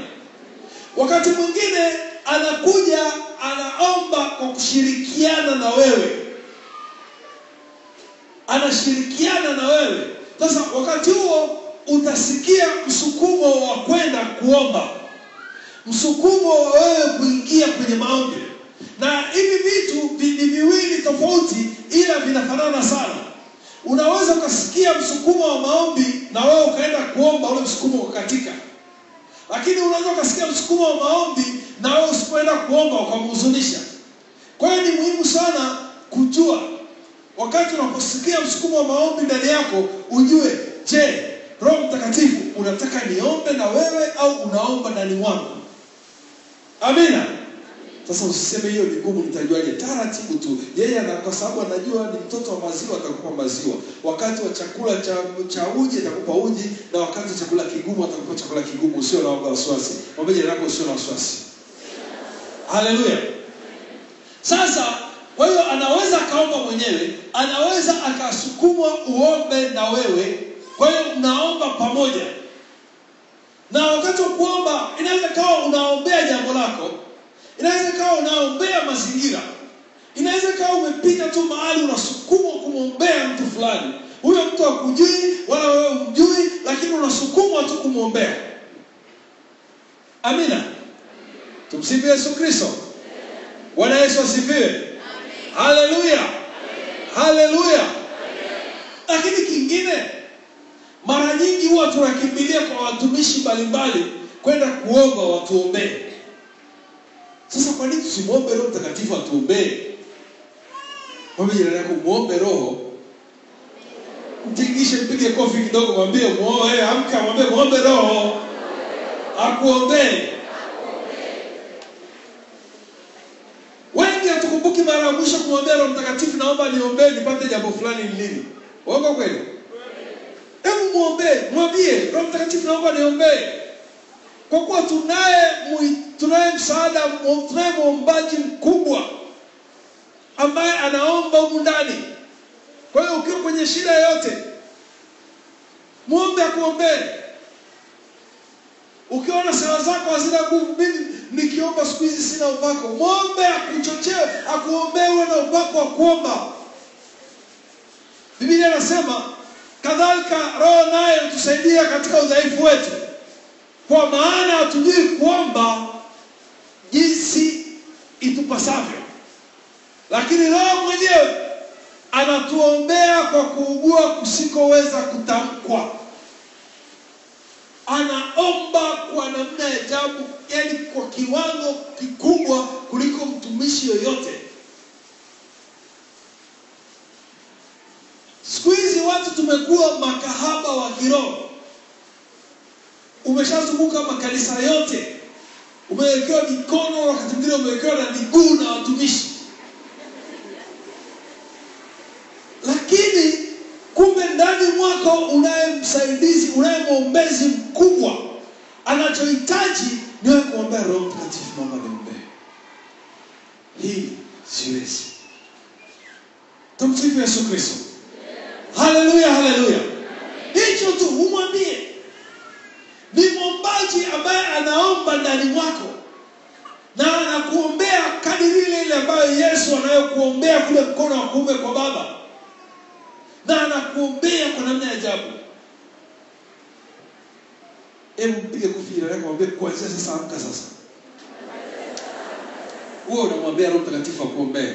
Wakati mwingine anakuja anaomba kwa kushirikiana na wewe. Anashirikiana na wewe. Sasa wakati huo utasikia msukumo wa kwenda kuomba. Msukumo wa wewe kuingia kwenye maombi. Na hivi vitu ni viwili tofauti ila vinafanana sana. Unaweza ukasikia msukumo wa maombi na wewe ukaenda kuomba, ule msukumo ukatika. Lakini unaweza ukasikia msukumo wa maombi na wewe usipoenda kuomba ukamhuzunisha. Kwa hiyo ni muhimu sana kujua wakati unaposikia msukumo wa maombi ndani yako, ujue, je, Roho Mtakatifu unataka niombe na wewe au unaomba ndani mwangu? Amina. Sasa usiseme hiyo ni ngumu, nitajuaje? Taratibu tu. Yeye kwa sababu anajua ni mtoto wa maziwa, atakupa maziwa. Wakati wa chakula cha uji atakupa uji, na wakati wa chakula kigumu atakupa chakula kigumu. Usio na wasiwasi. Mwambie jirani yako usio na wasiwasi. Haleluya. Sasa kwa hiyo anaweza akaomba mwenyewe, anaweza akasukumwa uombe na wewe. Kwa hiyo unaomba pamoja. Na wakati wa kuomba inaweza kawa unaombea jambo lako, inaweza kawa unaombea mazingira, inaweza kawa umepita tu mahali unasukumwa kumwombea mtu fulani. Huyo mtu hakujui wala wewe humjui, lakini unasukumwa tu kumwombea. Amina. Tumsifu Yesu Kristo. Bwana Yesu asifiwe. Haleluya. Haleluya. Lakini kingine, mara nyingi huwa tunakimbilia kwa watumishi mbalimbali kwenda kuomba watuombee. Sasa kwa nini tusimuombe Roho Mtakatifu atuombee? Mwambie jirani yako muombe Roho. Mtingishe, mpige kofi kidogo, mwambie muombe, amka, mwambie muombe Roho akuombee. Wengi hatukumbuki mara ya mwisho kumwambia Roho Mtakatifu, naomba niombee nipate jambo fulani nini. Uongo kweli? Hebu muombe, mwambie Roho Mtakatifu naomba niombee. Kwa kuwa tunaye msaada, tunaye muombaji mkubwa ambaye anaomba humu ndani. Kwa hiyo ukiwa kwenye shida yote, muombe akuombee. Ukiona sala zako hazina nguvu, mimi nikiomba siku hizi sina upako, muombe akuchochee, akuombee uwe na upako wa kuomba. Biblia inasema kadhalika Roho naye hutusaidia katika udhaifu wetu, kwa maana hatujui kuomba jinsi itupasavyo, lakini Roho mwenyewe anatuombea kwa kuugua kusikoweza kutamkwa. Anaomba kwa namna ya ajabu, yani kwa kiwango kikubwa kuliko mtumishi yoyote. Siku hizi watu tumekuwa makahaba wa kiroho. Umeshazunguka makanisa yote, umewekewa mikono, wakati mwingine umewekewa na miguu na watumishi. Lakini kumbe ndani mwako unaye msaidizi, unaye mwombezi mkubwa. Anachohitaji ni wewe kuombea Roho Mtakatifu, naomba niombee. Hii siwezi. Tumsifu Yesu Kristo. Haleluya, haleluya. Hicho tu umwambie. Ni mwombaji ambaye anaomba ndani mwako, na anakuombea kadiri ile ambayo Yesu anayokuombea kule mkono wa kuume kwa Baba, na anakuombea kwa namna ya ajabu. Hebu mpige kofi na mwambie kuanzia sasa, amka sasa. Wewe unamwambia Roho Mtakatifu akuombee.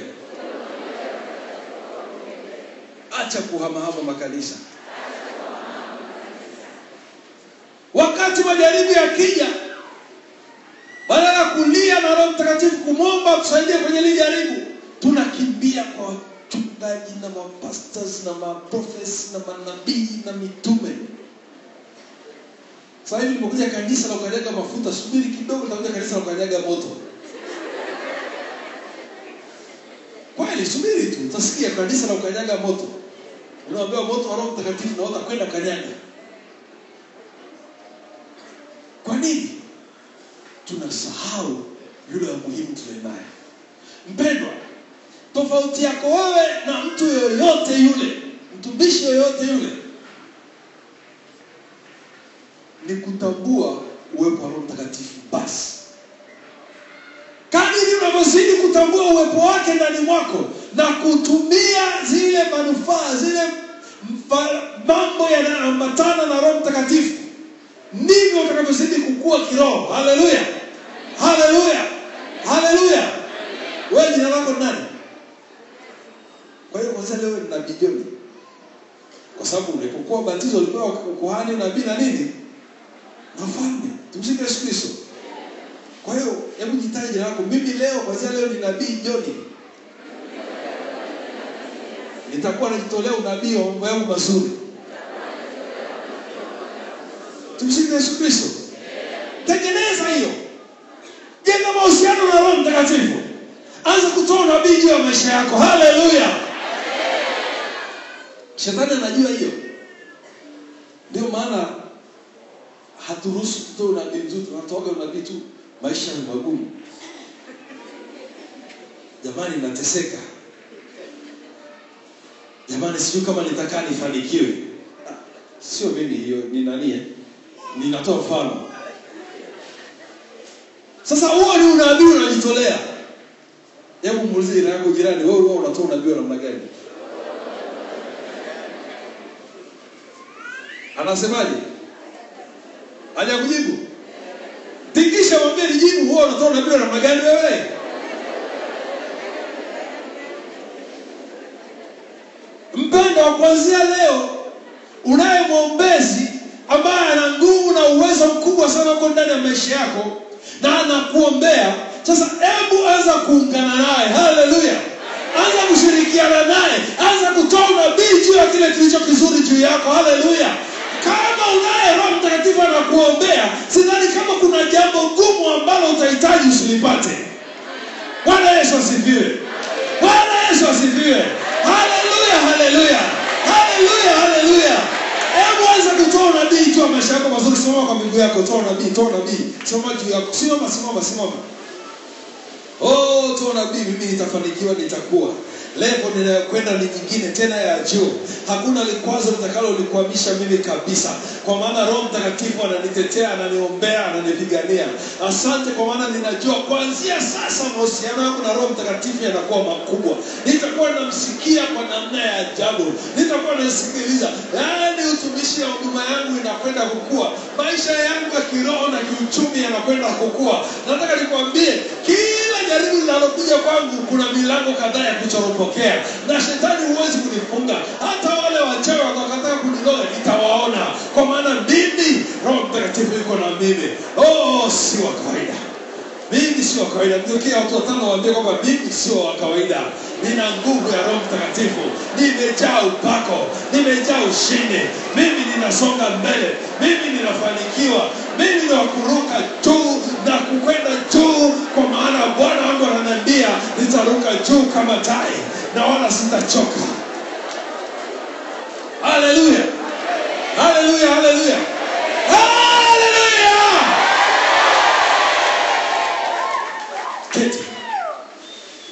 Acha kuhamahama makanisa. Wakati majaribu yakija, badala ya kulia na Roho Mtakatifu kumwomba tusaidie kwenye lile jaribu, tunakimbia kwa wachungaji na mapastors na maprofesi na manabii na mitume. Sasa hivi nimekuja kanisa la kukanyaga mafuta, subiri kidogo nitakuja kanisa la kukanyaga moto. Kweli subiri tu, utasikia kanisa la kukanyaga moto. Unaambiwa moto wa Roho Mtakatifu na utakwenda kanyaga. Kwa nini? Tunasahau yule wa muhimu tunaye. Mpendwa, tofauti yako wewe na mtu yoyote yule, mtumishi yoyote yule, ni kutambua uwepo wa Roho Mtakatifu basi. Kadiri unavyozidi kutambua uwepo wake ndani mwako na kutumia zile manufaa, zile mambo yanayoambatana na Roho Mtakatifu, ndivyo utakavyozidi kukua kiroho. Haleluya. Haleluya. Haleluya. Wewe jina lako nani? Kwa hiyo kwanza leo ni nabii John. Kwa sababu ulipokuwa batizo ulipewa kuhani, nabii na nini? Na mfalme. Tumsifu Yesu Kristo. Kwa hiyo hebu jitaje jina lako. Mimi leo kwanza leo ni nabii John. nitakuwa najitolea unabii wa mambo yangu mazuri. Tumsifu Yesu Kristo. Tengeneza hiyo. Jenga mahusiano na Roho Mtakatifu. Anza kutoa unabii juu ya maisha yako. Haleluya. Shetani anajua hiyo. Ndio maana haturuhusu kutoa unabii mzuri, tunatoa unabii tu maisha ni magumu. Jamani nateseka. Jamani sijui kama nitakaa nifanikiwe. Sio mimi hiyo, ni nani? Ninatoa mfano. Sasa huo ni unabii unajitolea. Hebu muulize jirani, wewe unatoa unabii wa namna gani? Anasemaje? Hajakujibu? Tikisha mwambie nijibu, wewe unatoa unabii wa namna gani wewe? Mpendwa, kuanzia leo unaye mwombezi ambaye ana nguvu na uwezo mkubwa sana kwa ndani ya maisha yako na anakuombea. Sasa hebu anza kuungana naye. Haleluya. Anza kushirikiana naye. Anza kutoa unabii juu ya kile kilicho kizuri juu yako. Haleluya. Kama unaye Roho Mtakatifu anakuombea, sidhani kama kuna jambo gumu ambalo utahitaji usilipate. Bwana Yesu asifiwe. Bwana Yesu asifiwe. Haleluya, haleluya. Haleluya, haleluya. Hebu anza kutoa unabii juu ya maisha yako mazuri. Simama kwa miguu yako, toa unabii, toa unabii. Simama juu yako. Simama. Oh, toa unabii, mimi nitafanikiwa, nitakuwa. Level ninayokwenda ni nyingine tena ya juu. Hakuna likwazo litakalo likwamisha mimi kabisa. Kwa maana Roho Mtakatifu ananitetea, ananiombea, ananipigania. Asante kwa maana ninajua kuanzia sasa mahusiano yangu na Roho Mtakatifu yanakuwa makubwa. Nitakuwa namsikia kwa namna ya ajabu. Nitakuwa nasikiliza. Yaani utumishi wa huduma yangu inakwenda kukua. Maisha yangu ya kiroho na kiuchumi yanakwenda kukua. Nataka nikwambie, kila jaribu linalokuja kwangu kuna milango kadhaa ya kutoropokea. Na shetani huwezi kunifunga. Hata wale wachawi wakataka kuniloga nitawaona. Kwa maana mimi Roho Mtakatifu yuko na mimi. Oh, si wa kawaida. Mimi si wa kawaida. Mtokea watu watano waambie kwamba mimi sio wa kawaida. Nina nguvu ya Roho Mtakatifu. Nimejaa upako. Nimejaa ushindi. Mimi ninasonga mbele. Mimi ninafanikiwa. Mimi ni wa kuruka juu na kukwenda juu, kwa maana Bwana wangu ananiambia nitaruka juu kama tai na wala sitachoka. Haleluya. Haleluya, haleluya. Haleluya. Keti.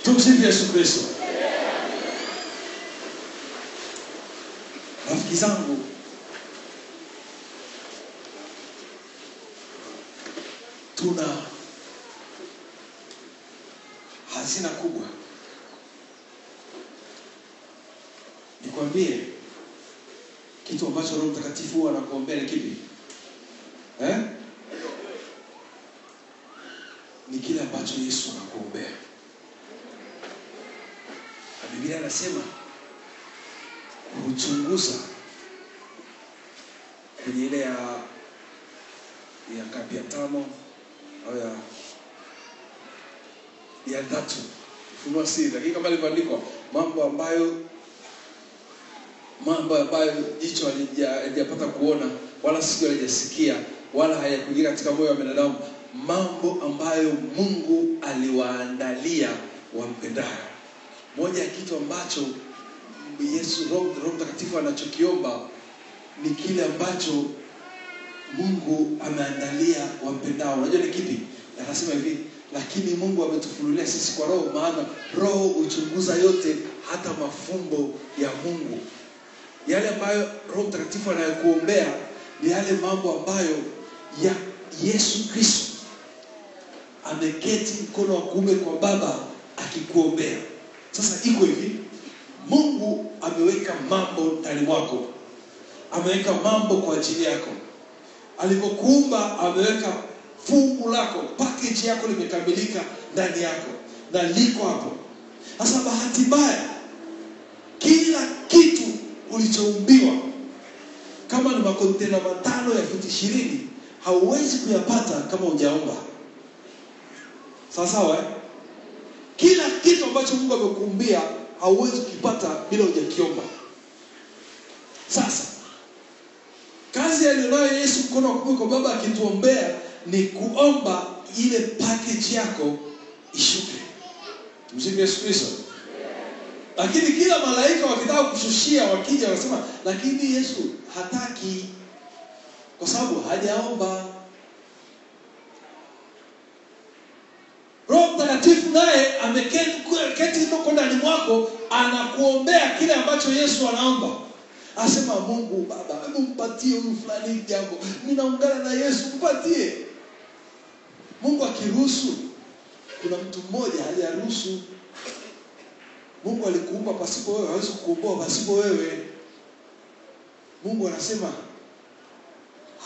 Tumsifu Yesu Kristo. Rafiki zangu, tuna hazina kubwa. Nikwambie kitu ambacho Roho Mtakatifu anakuombea ni kipi? Ni kile ambacho Yesu anakuombea. Biblia inasema kuchunguza kwenye ile ya ngapi, ya 5 au ya 3. Funua siri, lakini kama ilivyoandikwa, mambo ambayo jicho halijapata kuona, wala sikio halijasikia, wala hayakuingia katika moyo wa binadamu, mambo ambayo Mungu aliwaandalia wampendao. Moja ya kitu ambacho Yesu Roho Mtakatifu anachokiomba ni kile ambacho Mungu ameandalia wampendao. Unajua ni kipi? Anasema hivi, lakini Mungu ametufunulia sisi kwa Roho, maana Roho huchunguza yote, hata mafumbo ya Mungu. Yale ambayo Roho Mtakatifu anayokuombea ni yale mambo ambayo ya Yesu Kristo ameketi mkono wa kuume kwa Baba akikuombea. Sasa iko hivi, Mungu ameweka mambo ndani mwako. Ameweka mambo kwa ajili yako. Alipokuumba ameweka fungu lako, package yako limekamilika ndani yako na liko hapo. Sasa bahati mbaya, kila kitu ulichoumbiwa, kama ni makontena 5 ya futi 20, hauwezi kuyapata kama hujaomba. Sawa? Kila kitu ambacho Mungu amekuumbia hauwezi kukipata bila hujakiomba. Sasa kazi aliyonayo Yesu mkono wa kuume kwa Baba akituombea ni kuomba ile package yako ishuke. Tumsifu Yesu Kristo. Lakini kila malaika wakitaka kushushia wakija wanasema lakini Yesu hataki kwa sababu hajaomba. Roho Mtakatifu naye ameketi huko ndani mwako anakuombea kile ambacho Yesu anaomba. Asema Mungu Baba, hebu mpatie huyu fulani jambo. Ninaungana na Yesu, mpatie. Mungu akiruhusu, kuna mtu mmoja aliyeruhusu. Mungu alikuumba pasipo wewe, hawezi kukuumba pasipo wewe. Mungu anasema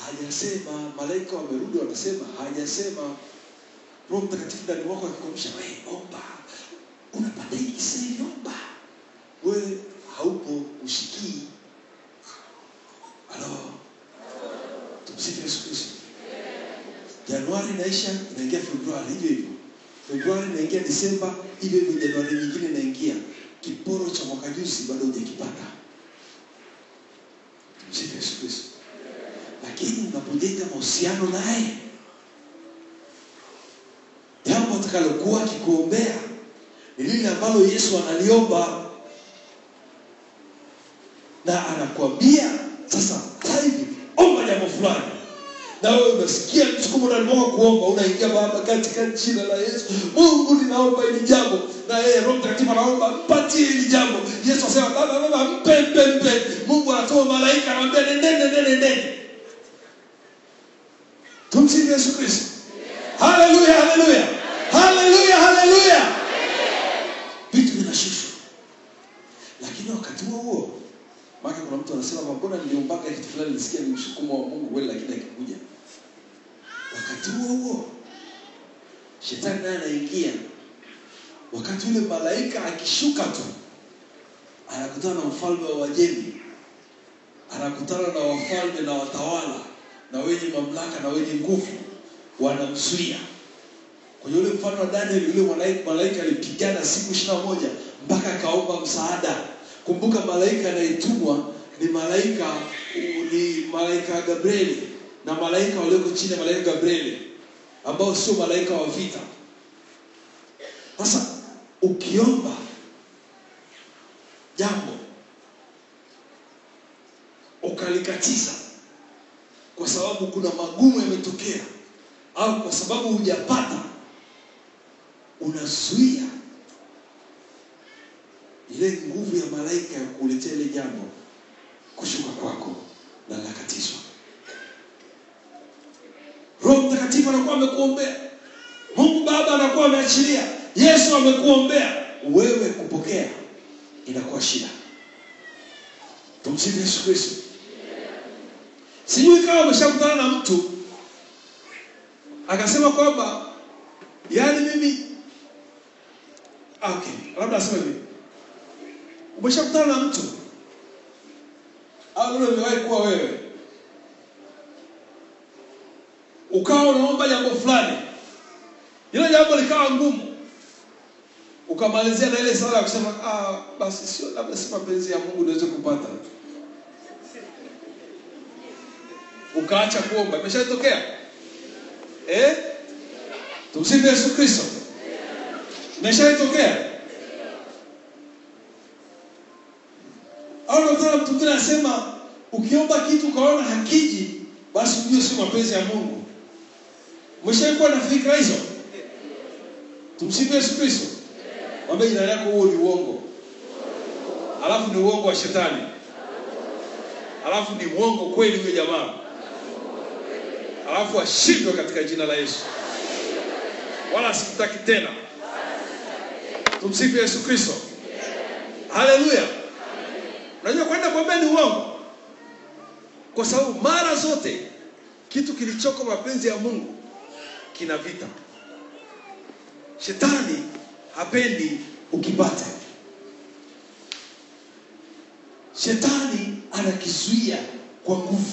hajasema, malaika wamerudi wanasema hajasema. Roho Mtakatifu ndani mwako akikwambia wewe omba. Unapata hiki sasa omba. Wewe haupo, usikii. Halo. Tumsifu Yesu Kristo. Januari inaisha, inaingia Februari hivyo hivyo. Februari inaingia Disemba, hivyo hivyo Januari nyingine inaingia. Kiporo cha mwaka juzi bado hujakipata. Tumsifu Yesu Kristo. Lakini unapojenga mahusiano naye, jambo atakalokuwa akikuombea ni lile ambalo Yesu analiomba. Na anakuambia sasa hivi omba jambo fulani. Na wewe unasikia msukumo ndani mwako kuomba, unaingia Baba katika jina la Yesu. Mungu ninaomba hili jambo. Na yeye Roho Mtakatifu anaomba mpatie hili jambo. Yesu asema Baba mpe. Mungu anatoa malaika anamwambia nende. Tumsifu Yesu Kristo. Haleluya, haleluya. Haleluya, haleluya. Vitu vinashushwa. Lakini wakati huo maana kuna mtu anasema mbona niliombaka kitu fulani nisikia ni msukumo wa Mungu kweli lakini hakikuja. Wakati huo shetani naye anaingia. Wakati yule malaika akishuka tu anakutana na mfalme wa Wajemi. Anakutana na wafalme na watawala na wenye mamlaka na wenye nguvu, wanamzuia. Kwa yule mfano wa Daniel, yule malaika alipigana siku 21 mpaka akaomba msaada. Kumbuka malaika anayetumwa ni malaika Gabriel, na malaika walioko chini ya malaika Gabriel ambao sio malaika wa vita. Sasa ukiomba jambo ukalikatiza kwa sababu kuna magumu yametokea au kwa sababu hujapata, unazuia ile nguvu ya malaika ya kuletea ile jambo kushuka kwako na lakatizwa. Roho Mtakatifu anakuwa amekuombea. Mungu Baba anakuwa ameachilia. Yesu amekuombea. Wewe kupokea inakuwa shida. Tumsifu Yesu Kristo. Sijui kama umeshakutana na mtu akasema kwamba yani mimi labda asema hivi. Umeshakutana na mtu au umewahi kuwa wewe ukawa unaomba jambo fulani, ile jambo likawa ngumu, ukamalizia na ile sala kusema basi sio, labda si mapenzi ya Mungu niweze kupata, ukaacha kuomba. Imeshatokea? Tumsifu Yesu Kristo. Imeshatokea? Au unataka mtu mwingine anasema ukiomba kitu kaona hakiji, basi ndio si mapenzi ya Mungu. Umeshaikuwa na fikra hizo? Tumsifu Yesu Kristo. Mwambie jirani yako huo ni uongo. Alafu ni uongo wa shetani. Alafu ni uongo kweli huyo jamaa. Alafu ashindwe katika jina la Yesu. Wala sikutaki tena. Tumsifu Yesu Kristo. Haleluya. Unajua kwenda kuambia ni uongo? Kwa sababu mara zote kitu kilichoko mapenzi ya Mungu kina vita. Shetani hapendi ukipata. Shetani anakizuia kwa nguvu.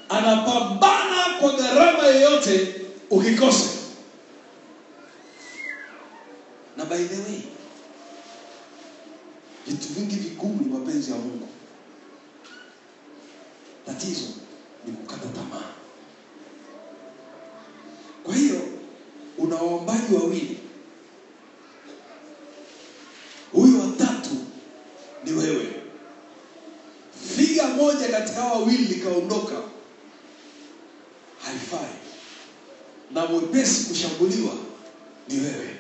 Anapambana kwa gharama yoyote ukikose. Na by the way, Vitu vingi vigumu ni mapenzi ya Mungu. Tatizo ni kukata tamaa. Kwa hiyo una waombaji wawili. Huyu wa tatu ni wewe. Figa moja katika wawili likaondoka, haifai. Na mwepesi kushambuliwa ni wewe.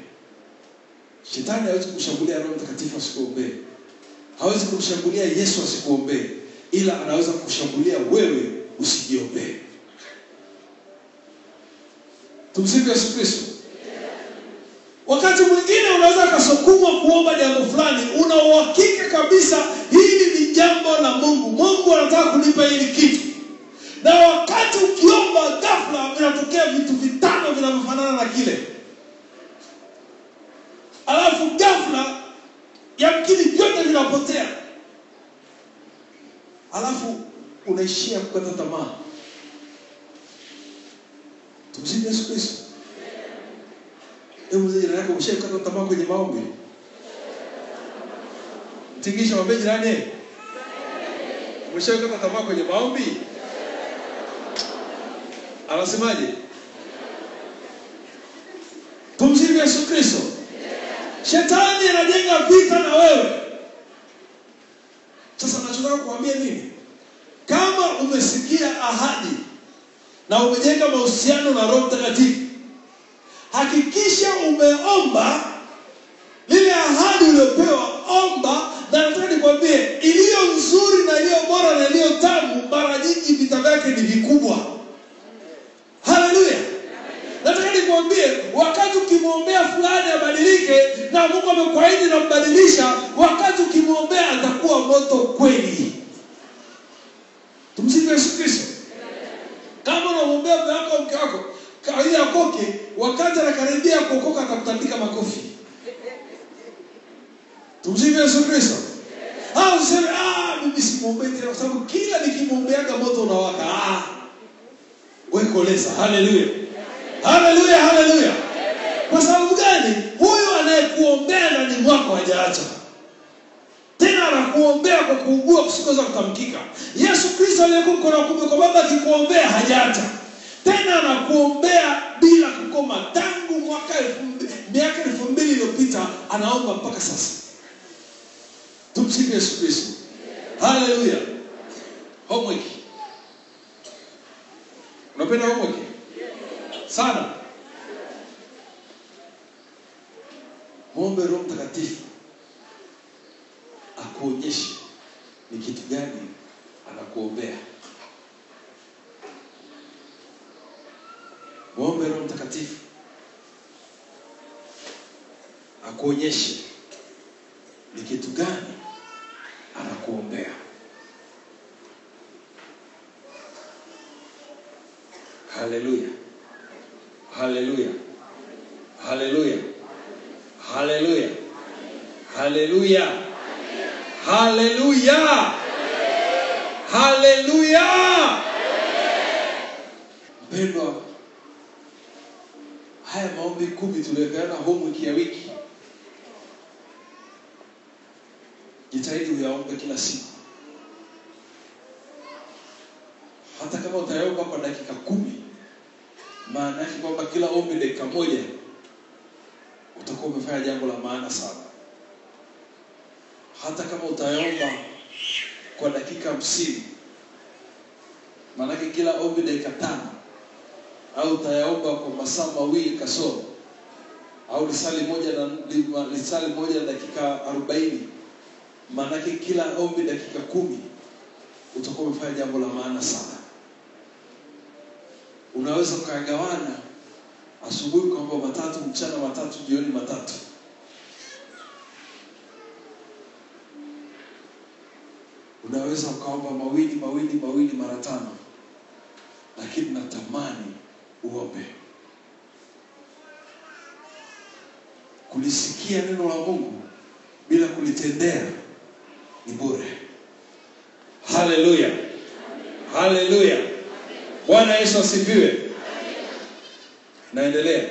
Shetani hawezi kushambulia Roho Mtakatifu asikuombee. Hawezi kumshambulia Yesu asikuombee. Ila anaweza kushambulia wewe usijiombee. Tumsifu Yesu Kristo. Wakati mwingine unaweza kusukumwa kuomba jambo fulani, una uhakika kabisa hili ni jambo la Mungu. Mungu anataka kunipa hili kitu. Na wakati ukiomba ghafla vinatokea vitu vitano vinavyofanana na kile. Alafu ghafla yamkini vyote vinapotea. Alafu unaishia kukata tamaa. Tumsifu Yesu Kristo. Hebu mzee jirani yako umeshakata tamaa kwenye maombi? Tingisha mwambie jirani, umeshakata tamaa kwenye maombi? Anasemaje? Tumsifu Yesu Kristo. Shetani anajenga vita na wewe. Sasa nachotaka kuambia nini? Kama umesikia ahadi na umejenga mahusiano na Roho Mtakatifu, hakikisha umeomba lile ahadi uliyopewa. Omba, na nataka nikwambie iliyo nzuri na iliyo bora na iliyo tamu mara nyingi vita vyake ni vikubwa. Haleluya. Nataka nikwambie wakati ukimwombea fulani abadilike na Mungu amekuahidi na mbadilisha, wakati ukimwombea atakuwa moto kweli. Tumsifu Yesu Kristo. Kama unamwombea mke wako kawaida akoke, wakati anakaribia kuokoka atakutandika makofi. Tumsifu Yesu Kristo. Useme mimi simwombei tena kwa sababu kila nikimwombeaga moto unawaka. Wewe koleza. Haleluya. Haleluya, haleluya. Kwa sababu gani? Huyu anayekuombea ndani mwako hajaacha. Tena anakuombea kwa kuugua kusikoza kutamkika. Yesu Kristo aliyekuwa mkono wa kuume kwa Baba akikuombea hajaacha. Tena anakuombea bila kukoma tangu miaka 2000 iliyopita anaomba mpaka sasa. Tumsifu Yesu Kristo. Haleluya. Homework. Unapenda homework? Sana. Muombe Roho Mtakatifu akuonyeshe ni kitu gani anakuombea. Muombe Roho Mtakatifu akuonyeshe ni kitu gani anakuombea. Haleluya. Haleluya. Haleluya. Haleluya. Haleluya. Haleluya. Haleluya. Mpendwa, haya maombi 10 tuliyopeana homework ya wiki, jitahidi uyaombe kila siku. Hata kama utayaomba kwa dakika 10, maana yake kwamba kila ombi dakika 1 utakuwa umefanya jambo la maana sana. Hata kama utayaomba kwa dakika 50, maana yake kila ombi dakika 5, au utayaomba kwa masaa 2 kasoro, au lisali moja na dakika 40, maana yake kila ombi dakika 10 utakuwa umefanya jambo la maana sana. Unaweza ukagawana asubuhi kwamba 3, mchana 3, jioni 3. Unaweza ukaomba mawili mara 5. Lakini natamani uombe. Kulisikia neno la Mungu bila kulitendea ni bure. Haleluya. Haleluya. Bwana Yesu asifiwe. Naendelea.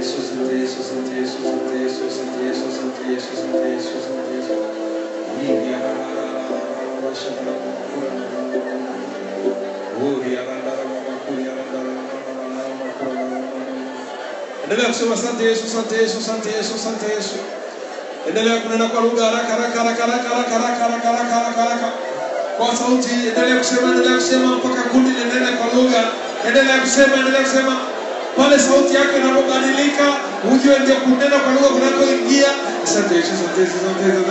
Endelea kusema asante Yesu, asante Yesu, asante Yesu, asante Yesu. Endelea kunena kwa lugha haraka haraka haraka haraka haraka haraka haraka haraka haraka. Kwa sauti endelea kusema mpaka kundi liendelee kwa lugha. Endelea kusema. Pale sauti yako inapobadilika, ujue ndio kunena kwa lugha kunakoingia. Asante Yesu, asante Yesu, asante Yesu.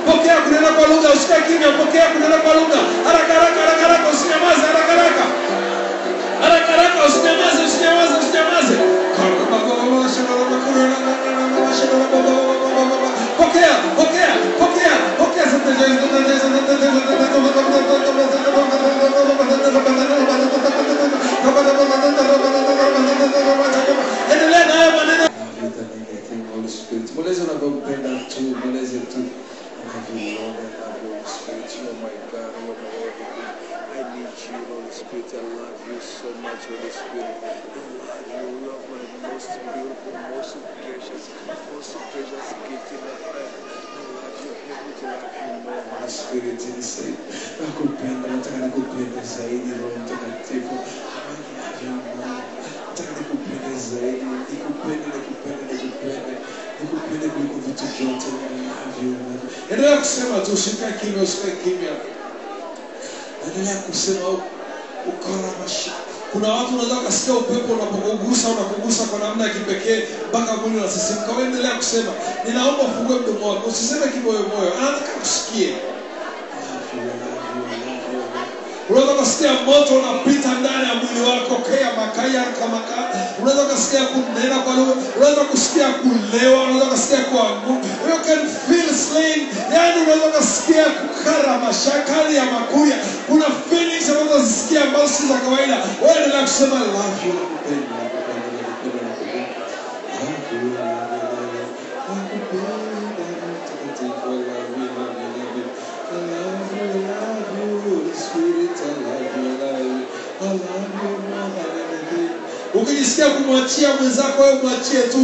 Pokea kunena kwa lugha, usikae kimya, pokea kunena kwa lugha. Haraka haraka haraka haraka, usinyamaze, haraka haraka. Haraka haraka, usinyamaze. Pokea. Endelea na hayo maneno. Holy Spirit, mweleze unavyopenda tu, mweleze tu. I love you, Lord, I love you, Holy Spirit. Oh my God, oh my Lord, I need you, Holy Spirit. love you so much, Holy Spirit. You love my most beautiful, most precious gift in my life. I love you, help me to love you more. Holy Spirit, nakupenda, nataka nikupende zaidi, Roho Mtakatifu. Nataka nikupende zaidi, nikupende kuliko vitu vyote. Endelea kusema tu, usikae kimya. Endelea kusema ukaramasha. Kuna watu unaweza kusikia upepo unapokugusa kwa namna ya kipekee mpaka mwili unasisimka. Wewe endelea kusema. Ninaomba ufungue mdomo wako. Usiseme kimoyomoyo. Anataka kusikie. Unaweza kusikia moto unapita ndani ya mwili wako, unaweza kusikia kunena kwa lugha, unaweza kusikia kulewa, unaweza kusikia kuanguka. You can feel slain. Yaani unaweza kusikia kukara mashakali ya makuya. Kuna feelings unaweza kusikia ambazo si za kawaida. Wewe endelea kusema I love you, nakupenda. Ukijisikia kumwachia mwenzako, wewe mwachie tu,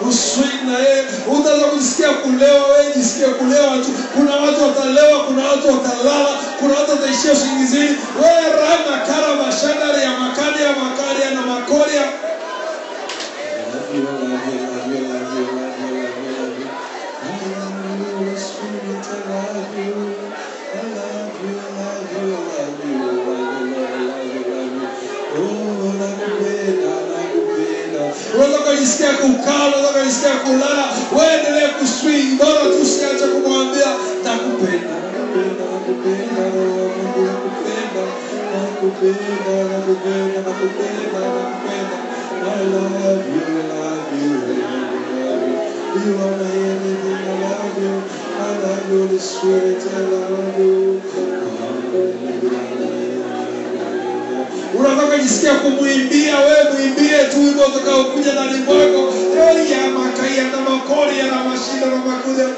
uswing na yeye. Unaweza kujisikia kulewa, wewe jisikie kulewa tu. Kuna watu watalewa, kuna watu watalala, kuna watu wataishia usingizini. Wewe rama karama shagari ya makaria na makoria. Unaweza kujisikia kukaa, unaweza kujisikia kulala. Wewe endelee kuswing, bora tu usiache kumwambia nakupenda. I love you. You are my everything, I love you. I love you, Holy Spirit, I love you. Unataka kujisikia kumwimbia, wewe muimbie tu wimbo utakaokuja ndani mwako. Ya makaya na makori na mashinda na makuja.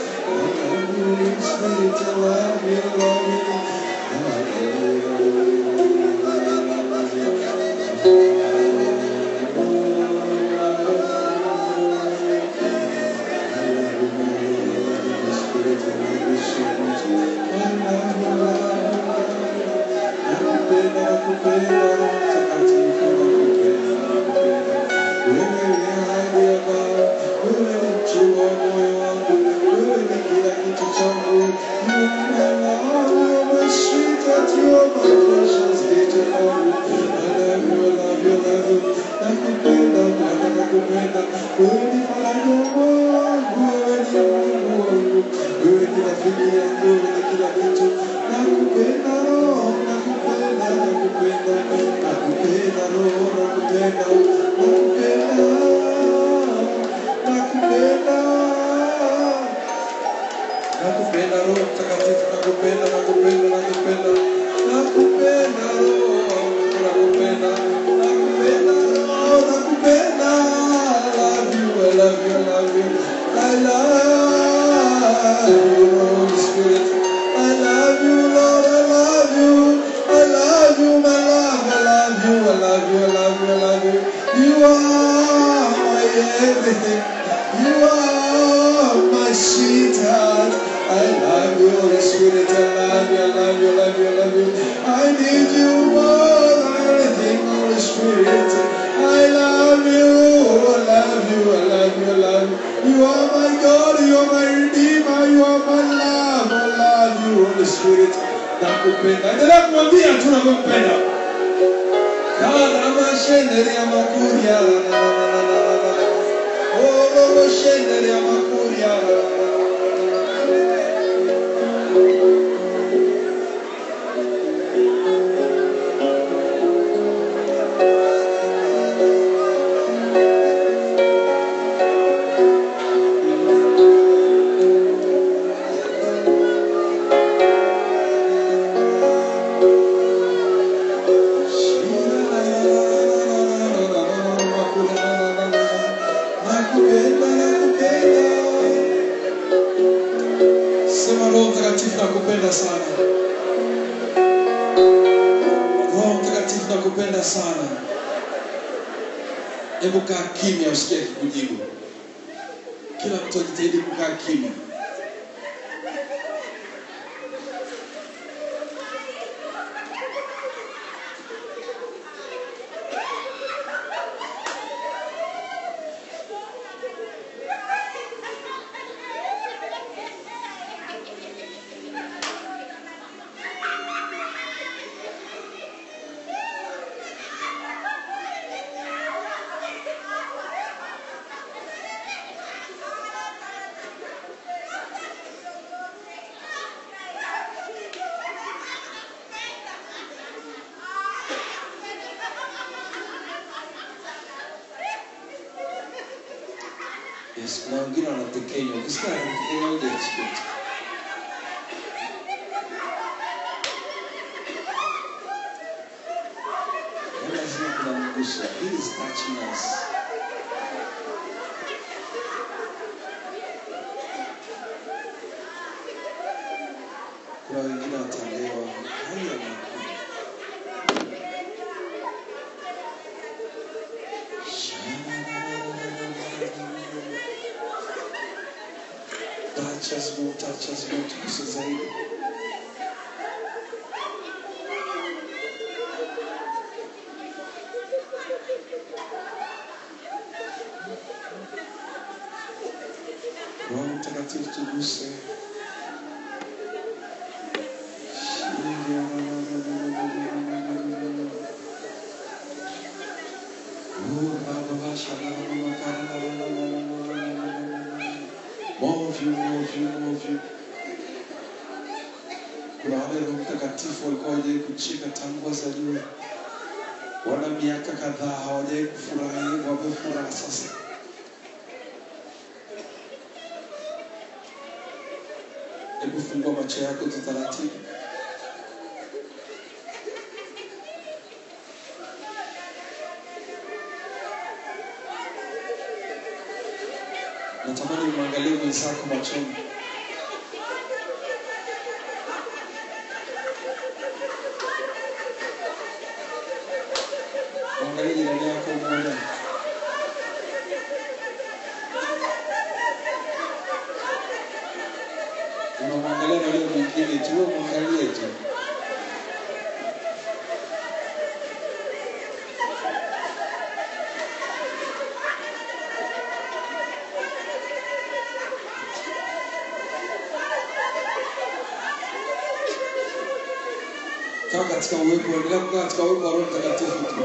Nakupenda sana. Hebu kaa kimya usikie kujibu. Kila mtu ajitahidi kukaa kimya. Yes, kuna wengine wanatekenya. Ukisikia wanatekenya uje chini. Lazima kuna mguso. He is touching us. Kuna wengine watalewa. Hali ya makuu. Touch us, Lord, tuguse zaidi. Roho Mtakatifu tuguse. More of you. Kuna wale Roho Mtakatifu walikuwa hawajawahi kucheka tangu wazaliwe. Wana miaka kadhaa hawajawahi kufurahi, wamefurahi sasa. Hebu fungua macho yako tu taratibu. Natamani muangalie mwenzako machoni. Muangalie jirani yako mmoja. Unamwangalia na yule mwingine tu, muangalie tu. Kaa katika uwepo, endelea kukaa katika uwepo wa Roho Mtakatifu tu.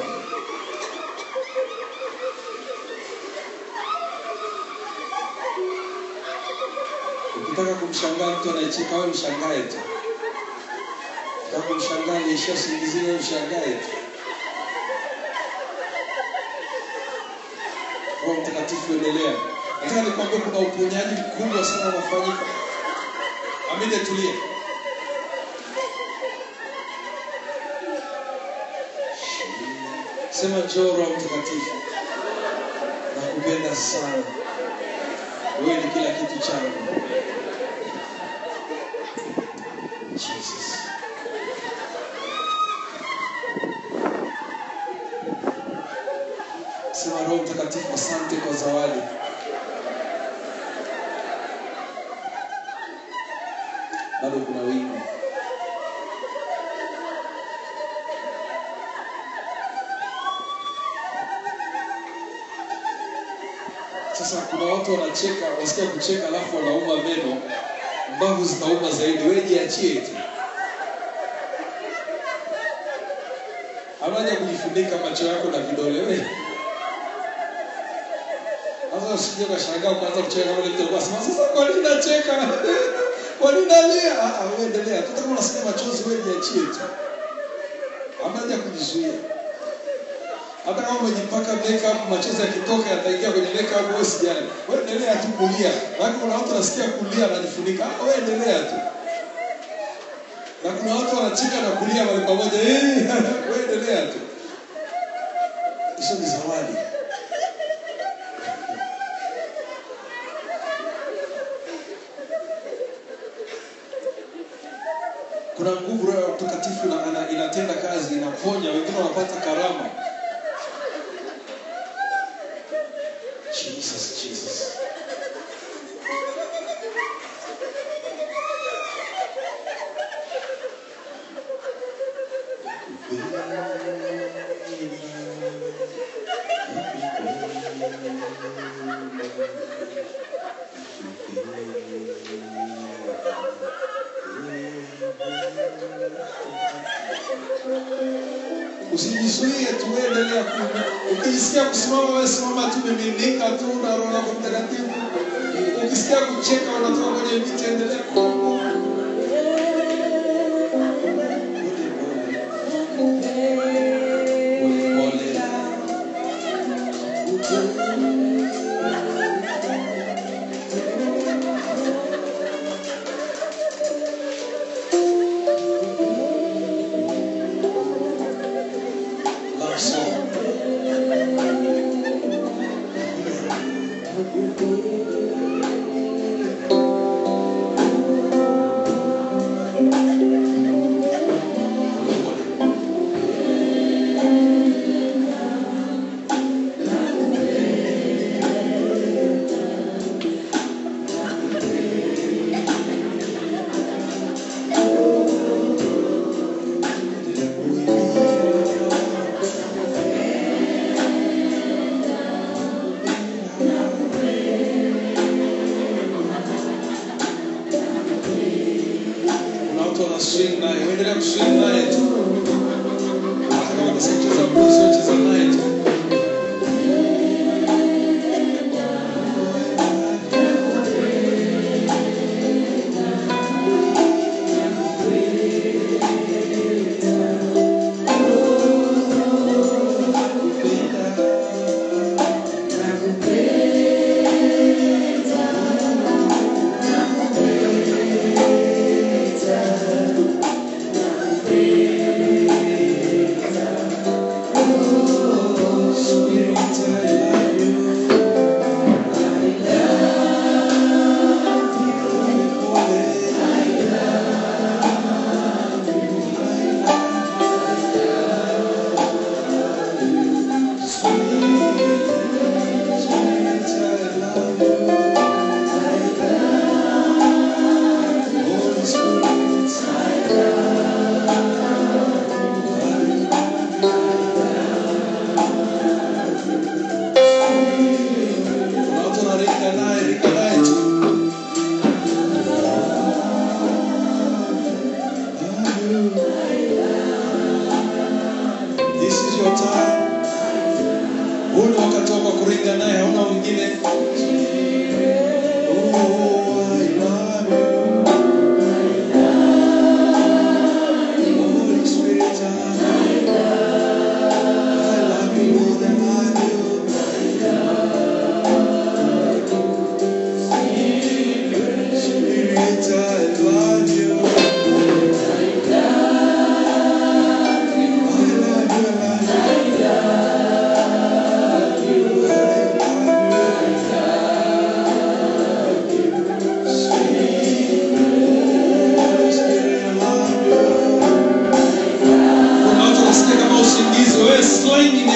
Ukitaka kumshangaa mtu anayecheka, wewe mshangae tu. Ukitaka kumshangaa anaishia singizini, wewe mshangae tu. Roho Mtakatifu endelea. Nataka nikwambie kuna uponyaji mkubwa sana unafanyika. Amini tulie. Sema njoo Roho Mtakatifu. Nakupenda sana. Wewe ni kila kitu changu. Jesus. Sema Roho Mtakatifu, asante kwa zawadi. Bado kuna wingi. Sasa kuna watu wanacheka, wasikia kucheka alafu wanauma meno, mbavu zinauma zaidi. Wewe jiachie tu. Hawaja kujifunika macho yako na vidole wewe. Sasa usije ukashangaa kwanza kucheka kama mtu alikuwa sema sasa kwa nini nacheka? Kwa nini nalia? Wewe endelea. Hata kama unasikia machozi wewe jiachie tu. Hawaja kujizuia. Hata kama umejipaka makeup machozi yakitoka yataingia kwenye makeup wewe usijali. Wewe endelea tu kulia. Maana kuna watu wanasikia kulia wanajifunika. Wewe endelea tu. Na kuna watu wanacheka na kulia wale pamoja. Wewe endelea tu. Hizo ni zawadi. Kuna nguvu nguvu ya utakatifu inatenda kazi, inaponya, wengine wanapata karama. Jesus, Jesus. Usijizuie, tuendelea. Ukisikia kusimama wewe simama tu, miminika tu na Roho yako Mtakatifu. Ukisikia kucheka unatoka kwenye viti, endelea. Slinging